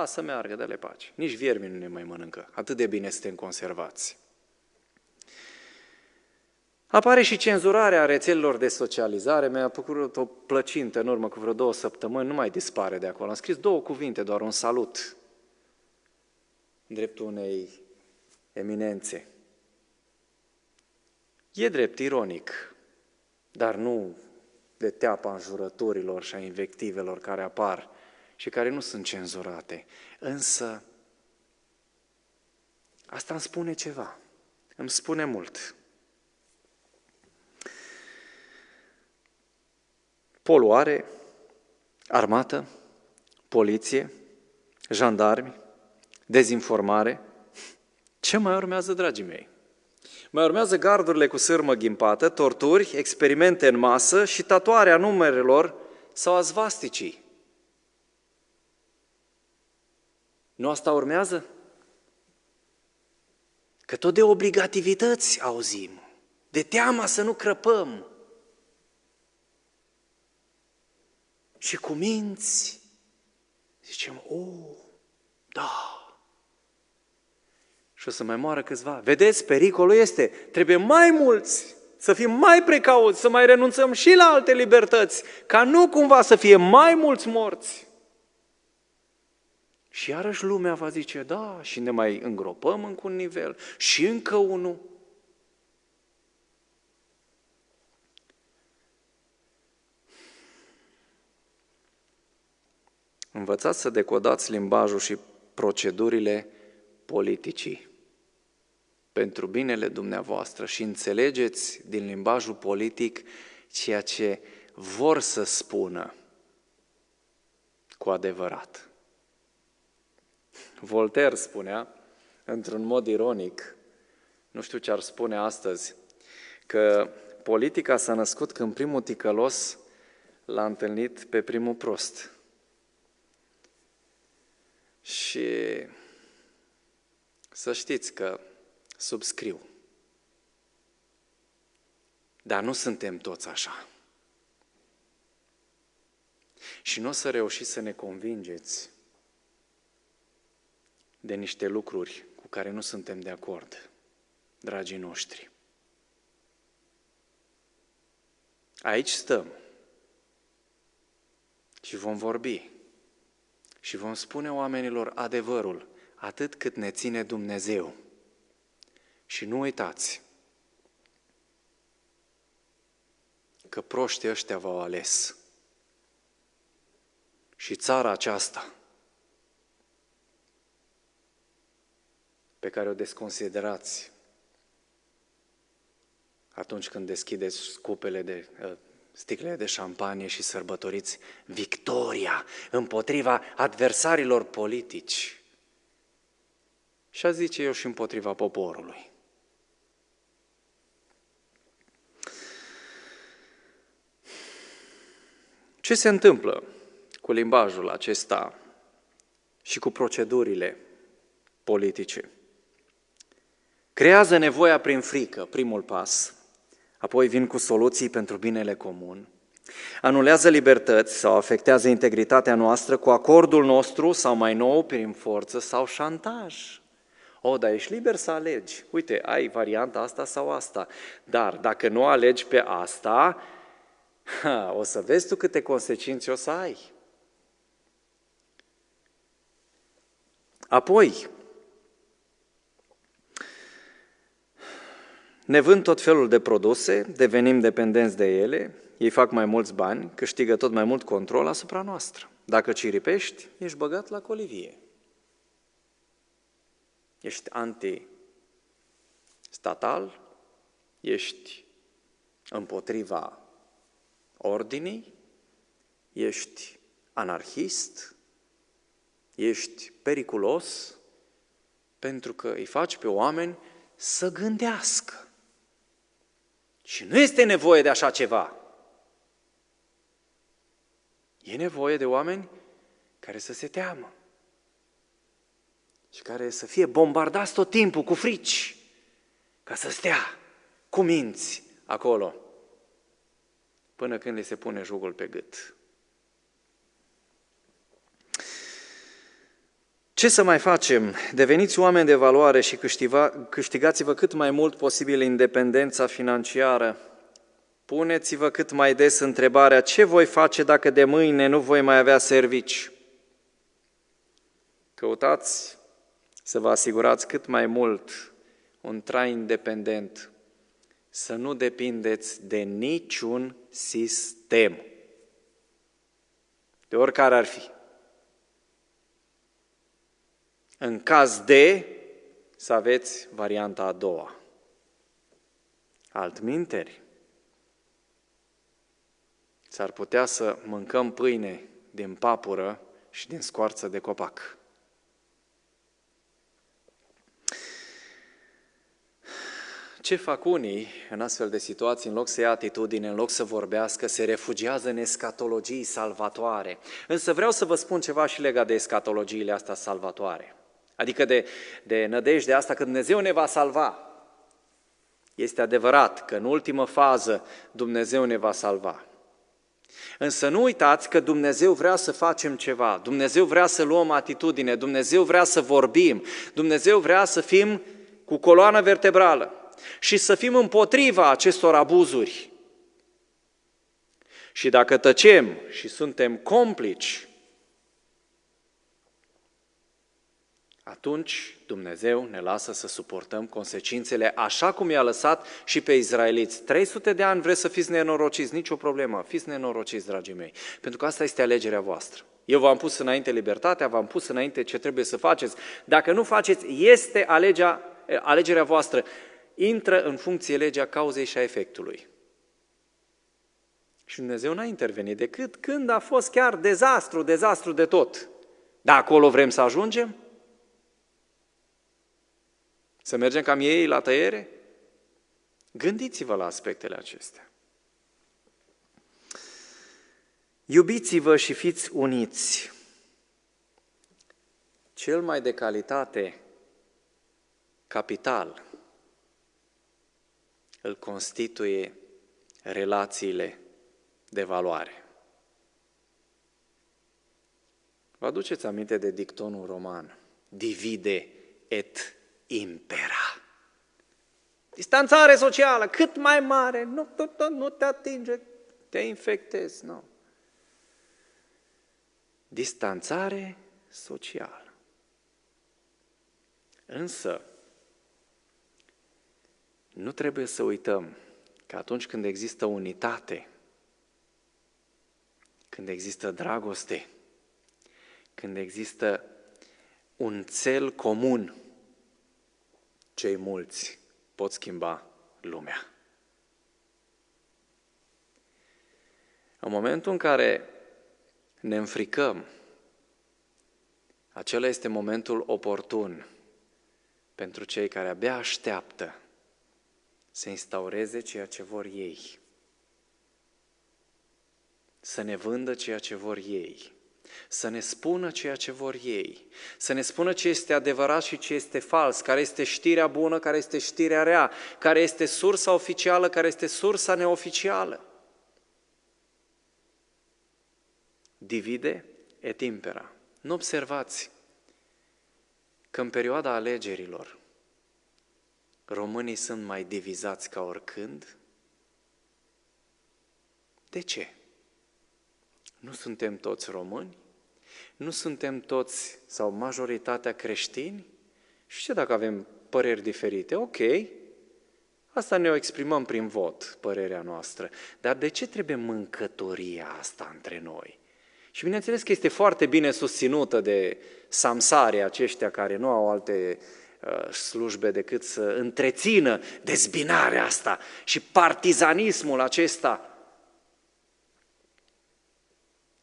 să meargă, dă-le pace. Nici viermii nu ne mai mănâncă. Atât de bine suntem conservați. Apare și cenzurarea rețelelor de socializare. Mi-a făcut o plăcintă în urmă cu vreo 2 săptămâni, nu mai dispare de acolo. Am scris 2 cuvinte, doar un salut, în dreptul unei eminențe. E drept, ironic, dar nu de teapa înjurăturilor și a invectivelor care apar și care nu sunt cenzurate. Însă, asta îmi spune ceva, îmi spune mult. Poluare, armată, poliție, jandarmi, dezinformare. Ce mai urmează, dragii mei? Mai urmează gardurile cu sârmă ghimpată, torturi, experimente în masă și tatuarea numerelor sau a svasticii. Nu asta urmează? Că tot de obligativități auzim, de teama să nu crăpăm. Și cu minți zicem, da. Și o să mai moară câțiva. Vedeți, pericolul este, trebuie mai mulți, să fim mai precauți, să mai renunțăm și la alte libertăți, ca nu cumva să fie mai mulți morți. Și iarăși lumea va zice, da, și ne mai îngropăm încă un nivel, și încă unul. Învățați să decodați limbajul și procedurile politicii pentru binele dumneavoastră și înțelegeți din limbajul politic ceea ce vor să spună cu adevărat. Voltaire spunea, într-un mod ironic, nu știu ce ar spune astăzi, că politica s-a născut când primul ticălos l-a întâlnit pe primul prost. Și să știți că subscriu. Dar nu suntem toți așa. Și nu o să reușiți să ne convingeți de niște lucruri cu care nu suntem de acord, dragii noștri. Aici stăm și vom vorbi și vom spune oamenilor adevărul, atât cât ne ține Dumnezeu. Și nu uitați că proștii ăștia v-au ales. Și țara aceasta, pe care o desconsiderați atunci când deschideți sticlele de șampanie și sărbătoriți victoria împotriva adversarilor politici. Și a zice eu și împotriva poporului. Ce se întâmplă cu limbajul acesta și cu procedurile politice? Creează nevoia prin frică, primul pas, apoi vin cu soluții pentru binele comun, anulează libertăți sau afectează integritatea noastră cu acordul nostru sau mai nou prin forță sau șantaj. Dar ești liber să alegi. Uite, ai varianta asta sau asta, dar dacă nu alegi pe asta, o să vezi tu câte consecințe o să ai. Apoi, ne vând tot felul de produse, devenim dependenți de ele, ei fac mai mulți bani, câștigă tot mai mult control asupra noastră. Dacă ciripești, ești băgat la colivie. Ești anti-statal, ești împotriva ordinii, ești anarhist, ești periculos, pentru că îi faci pe oameni să gândească. Și nu este nevoie de așa ceva. E nevoie de oameni care să se teamă și care să fie bombardați tot timpul cu frici, ca să stea cu minți acolo, până când li se pune jugul pe gât. Ce să mai facem? Deveniți oameni de valoare și câștigați-vă cât mai mult posibil independența financiară. Puneți-vă cât mai des întrebarea: ce voi face dacă de mâine nu voi mai avea servici? Căutați să vă asigurați cât mai mult un trai independent, să nu depindeți de niciun sistem, de oricare ar fi. În caz de, să aveți varianta a doua. Altminteri, s-ar putea să mâncăm pâine din papură și din scoarță de copac. Ce fac unii în astfel de situații? În loc să ia atitudine, în loc să vorbească, se refugiază în escatologii salvatoare. Însă vreau să vă spun ceva și legat de escatologiile astea salvatoare. Adică de nădejdea asta că Dumnezeu ne va salva. Este adevărat că în ultimă fază Dumnezeu ne va salva. Însă nu uitați că Dumnezeu vrea să facem ceva, Dumnezeu vrea să luăm atitudine, Dumnezeu vrea să vorbim, Dumnezeu vrea să fim cu coloană vertebrală și să fim împotriva acestor abuzuri. Și dacă tăcem și suntem complici, atunci Dumnezeu ne lasă să suportăm consecințele așa cum i-a lăsat și pe izraeliți. 300 de ani vreți să fiți nenorociți, nicio problemă, fiți nenorociți, dragii mei, pentru că asta este alegerea voastră. Eu v-am pus înainte libertatea, v-am pus înainte ce trebuie să faceți. Dacă nu faceți, este alegerea voastră. Intră în funcție legea cauzei și a efectului. Și Dumnezeu n-a intervenit decât când a fost chiar dezastru de tot. Dar acolo vrem să ajungem? Să mergem ca miei la tăiere? Gândiți-vă la aspectele acestea. Iubiți-vă și fiți uniți. Cel mai de calitate capital îl constituie relațiile de valoare. Vă aduceți aminte de dictonul roman? Divide et impera. Distanțare socială, cât mai mare, nu te atinge, te infectezi, nu. Distanțare socială. Însă, nu trebuie să uităm că atunci când există unitate, când există dragoste, când există un cel comun, cei mulți pot schimba lumea. În momentul în care ne înfricăm, acela este momentul oportun pentru cei care abia așteaptă să instaureze ceea ce vor ei, să ne vândă ceea ce vor ei, să ne spună ceea ce vor ei, să ne spună ce este adevărat și ce este fals, care este știrea bună, care este știrea rea, care este sursa oficială, care este sursa neoficială. Divide et impera. Nu observați că în perioada alegerilor românii sunt mai divizați ca oricând? De ce? Nu suntem toți români? Nu suntem toți sau majoritatea creștini? Și ce dacă avem păreri diferite? Ok, asta ne o exprimăm prin vot, părerea noastră. Dar de ce trebuie mâncătoria asta între noi? Și bineînțeles că este foarte bine susținută de samsarii aceștia care nu au alte slujbe decât să întrețină dezbinarea asta și partizanismul acesta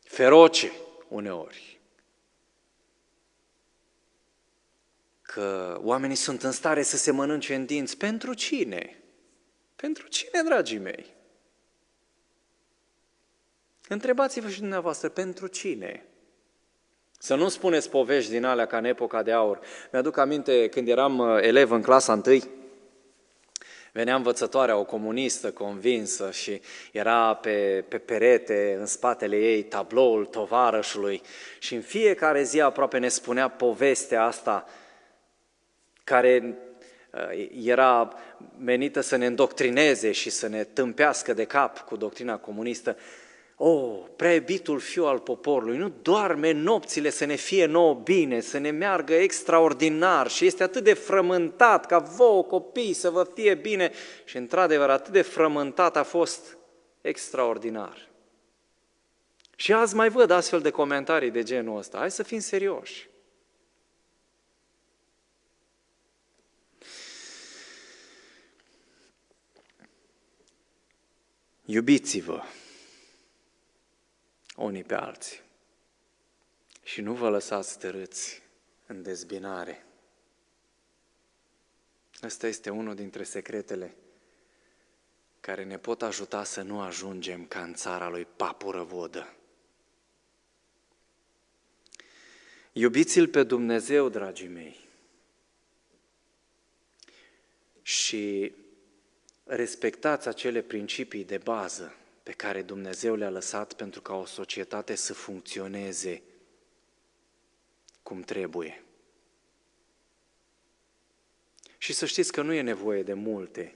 feroce uneori. Că oamenii sunt în stare să se mănânce în dinți. Pentru cine? Pentru cine, dragii mei? Întrebați-vă și dumneavoastră, pentru cine? Să nu spuneți povești din alea ca în epoca de aur. Mi-aduc aminte când eram elev în clasa 1, venea învățătoarea, o comunistă convinsă și era pe perete, în spatele ei, tabloul tovarășului și în fiecare zi aproape ne spunea povestea asta care era menită să ne îndoctrineze și să ne tâmpească de cap cu doctrina comunistă. Prea iubitul fiu al poporului, nu doarme nopțile să ne fie nouă bine, să ne meargă extraordinar și este atât de frământat ca vouă copii să vă fie bine și într-adevăr atât de frământat a fost extraordinar. Și azi mai văd astfel de comentarii de genul ăsta, hai să fim serioși. Iubiți-vă unii pe alții și nu vă lăsați târâți în dezbinare. Ăsta este unul dintre secretele care ne pot ajuta să nu ajungem ca în țara lui Papură Vodă. Iubiți-L pe Dumnezeu, dragii mei, și respectați acele principii de bază pe care Dumnezeu le-a lăsat pentru ca o societate să funcționeze cum trebuie. Și să știți că nu e nevoie de multe.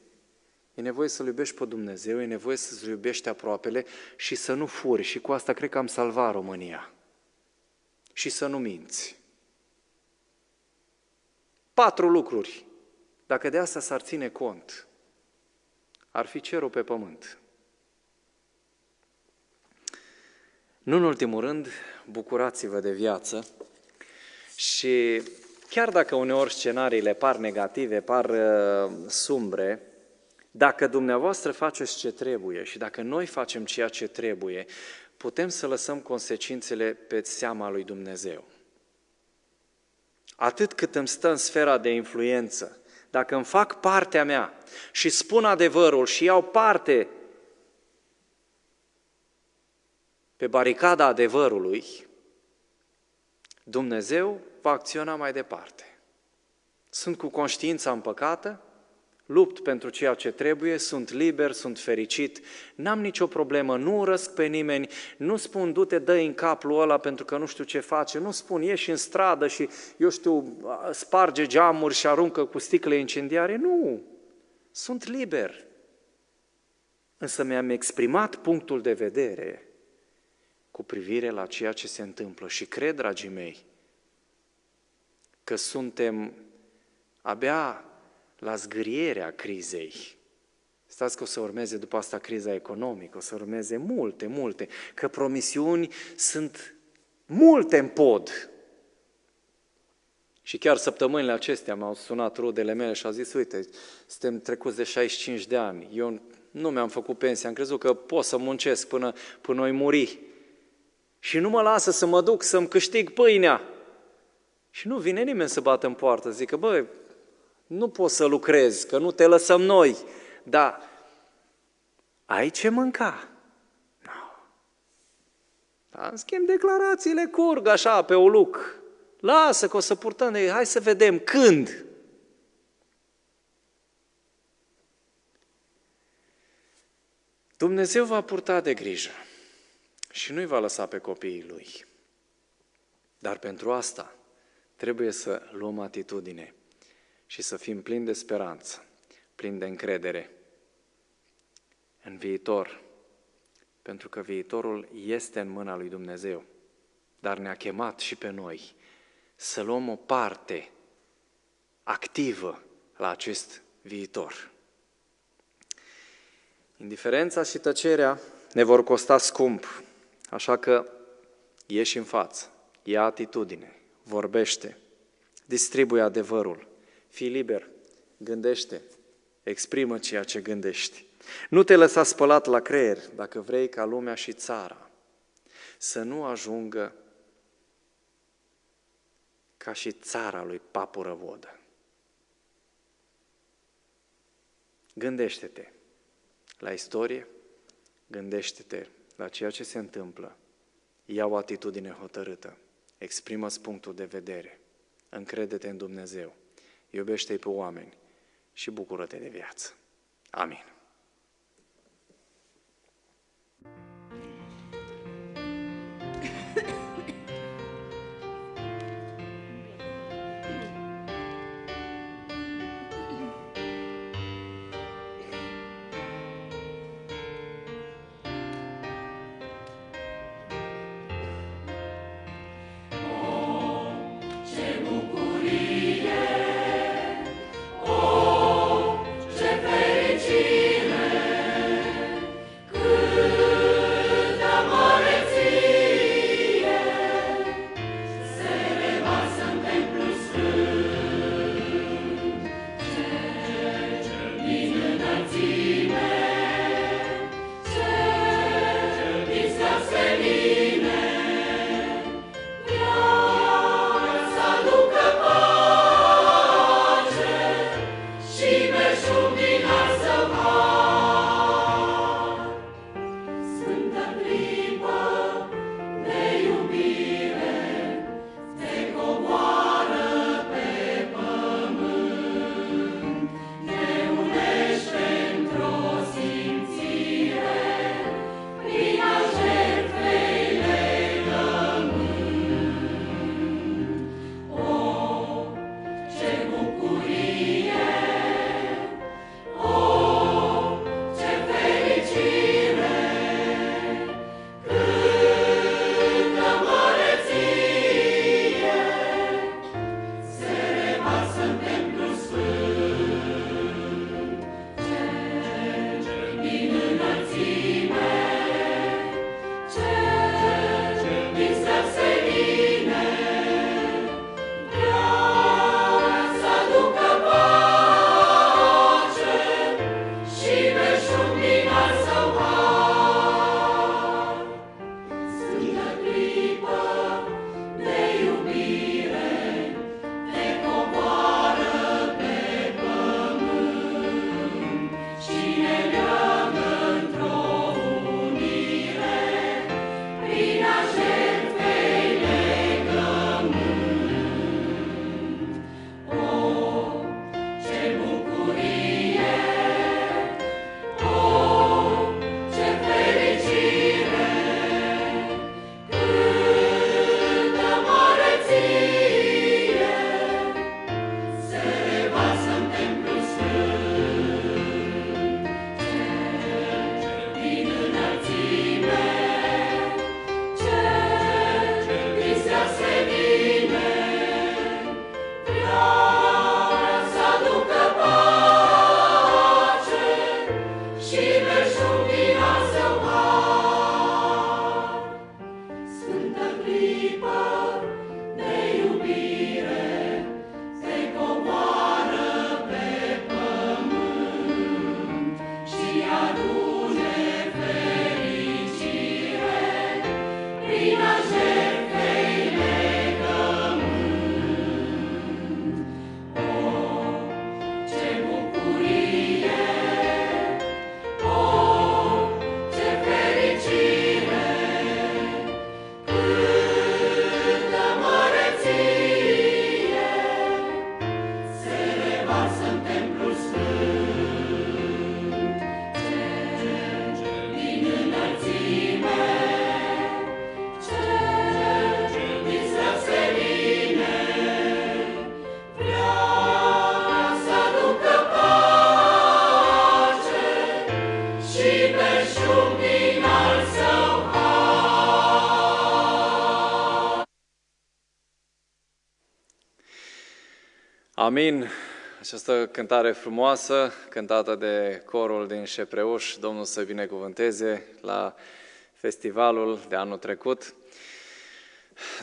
E nevoie să-L iubești pe Dumnezeu, e nevoie să-ți iubești aproapele și să nu furi. Și cu asta cred că am salvat România. Și să nu minți. 4 lucruri. Dacă de asta s-ar ține cont, ar fi cerul pe pământ. Nu în ultimul rând, bucurați-vă de viață și chiar dacă uneori scenariile par negative, par sumbre, dacă dumneavoastră faceți ce trebuie și dacă noi facem ceea ce trebuie, putem să lăsăm consecințele pe seama lui Dumnezeu. Atât cât îmi stă în sfera de influență, dacă îmi fac partea mea și spun adevărul și iau parte pe baricada adevărului, Dumnezeu va acționa mai departe. Sunt cu conștiința împăcată, lupt pentru ceea ce trebuie, sunt liber, sunt fericit, n-am nicio problemă, nu urăsc pe nimeni, nu spun du-te, dă-i în capul ăla pentru că nu știu ce face, nu spun ieși în stradă și, sparge geamuri și aruncă cu sticle incendiare, nu, sunt liber. însă mi-am exprimat punctul de vedere cu privire la ceea ce se întâmplă. Și cred, dragii mei, că suntem abia la zgârierea crizei. Stați că o să urmeze după asta criza economică, o să urmeze multe, că promisiuni sunt multe în pod. Și chiar săptămânile acestea m-au sunat rudele mele și au zis, uite, suntem trecuți de 65 de ani, eu nu mi-am făcut pensie, am crezut că pot să muncesc până voi muri. Și nu mă lasă să mă duc să-mi câștig pâinea. Și nu vine nimeni să bată în poartă, zic că, băi, nu poți să lucrezi, că nu te lăsăm noi, dar ai ce mânca? No. Dar, în schimb, declarațiile curg așa pe uluc. Lasă că o să purtăm, hai să vedem când. Dumnezeu va purta de grijă și nu-i va lăsa pe copiii Lui. Dar pentru asta trebuie să luăm atitudine și să fim plini de speranță, plini de încredere în viitor, pentru că viitorul este în mâna lui Dumnezeu, dar ne-a chemat și pe noi să luăm o parte activă la acest viitor. Indiferența și tăcerea ne vor costa scump, așa că ieși în față, ia atitudine, vorbește, distribuie adevărul, fii liber, gândește, exprimă ceea ce gândești. Nu te lăsa spălat la creier dacă vrei ca lumea și țara să nu ajungă ca și țara lui Papu Răvodă. Gândește-te la istorie, gândește-te la ceea ce se întâmplă, ia o atitudine hotărâtă, exprimă-ți punctul de vedere, încrede-te în Dumnezeu, iubește-i pe oameni și bucură-te de viață. Amin. Amin. Această cântare frumoasă, cântată de corul din Șepreuș, Domnul să binecuvânteze la festivalul de anul trecut.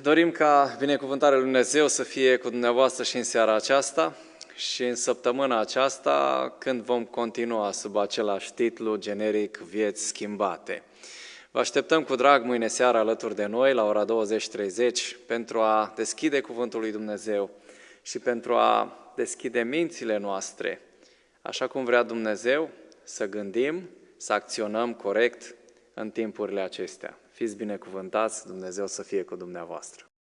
Dorim ca binecuvântarea lui Dumnezeu să fie cu dumneavoastră și în seara aceasta și în săptămâna aceasta, când vom continua sub același titlu generic Vieți schimbate. Vă așteptăm cu drag mâine seara alături de noi la ora 20:30 pentru a deschide Cuvântul lui Dumnezeu și pentru a deschide mințile noastre, așa cum vrea Dumnezeu, să gândim, să acționăm corect în timpurile acestea. Fiți binecuvântați, Dumnezeu să fie cu dumneavoastră!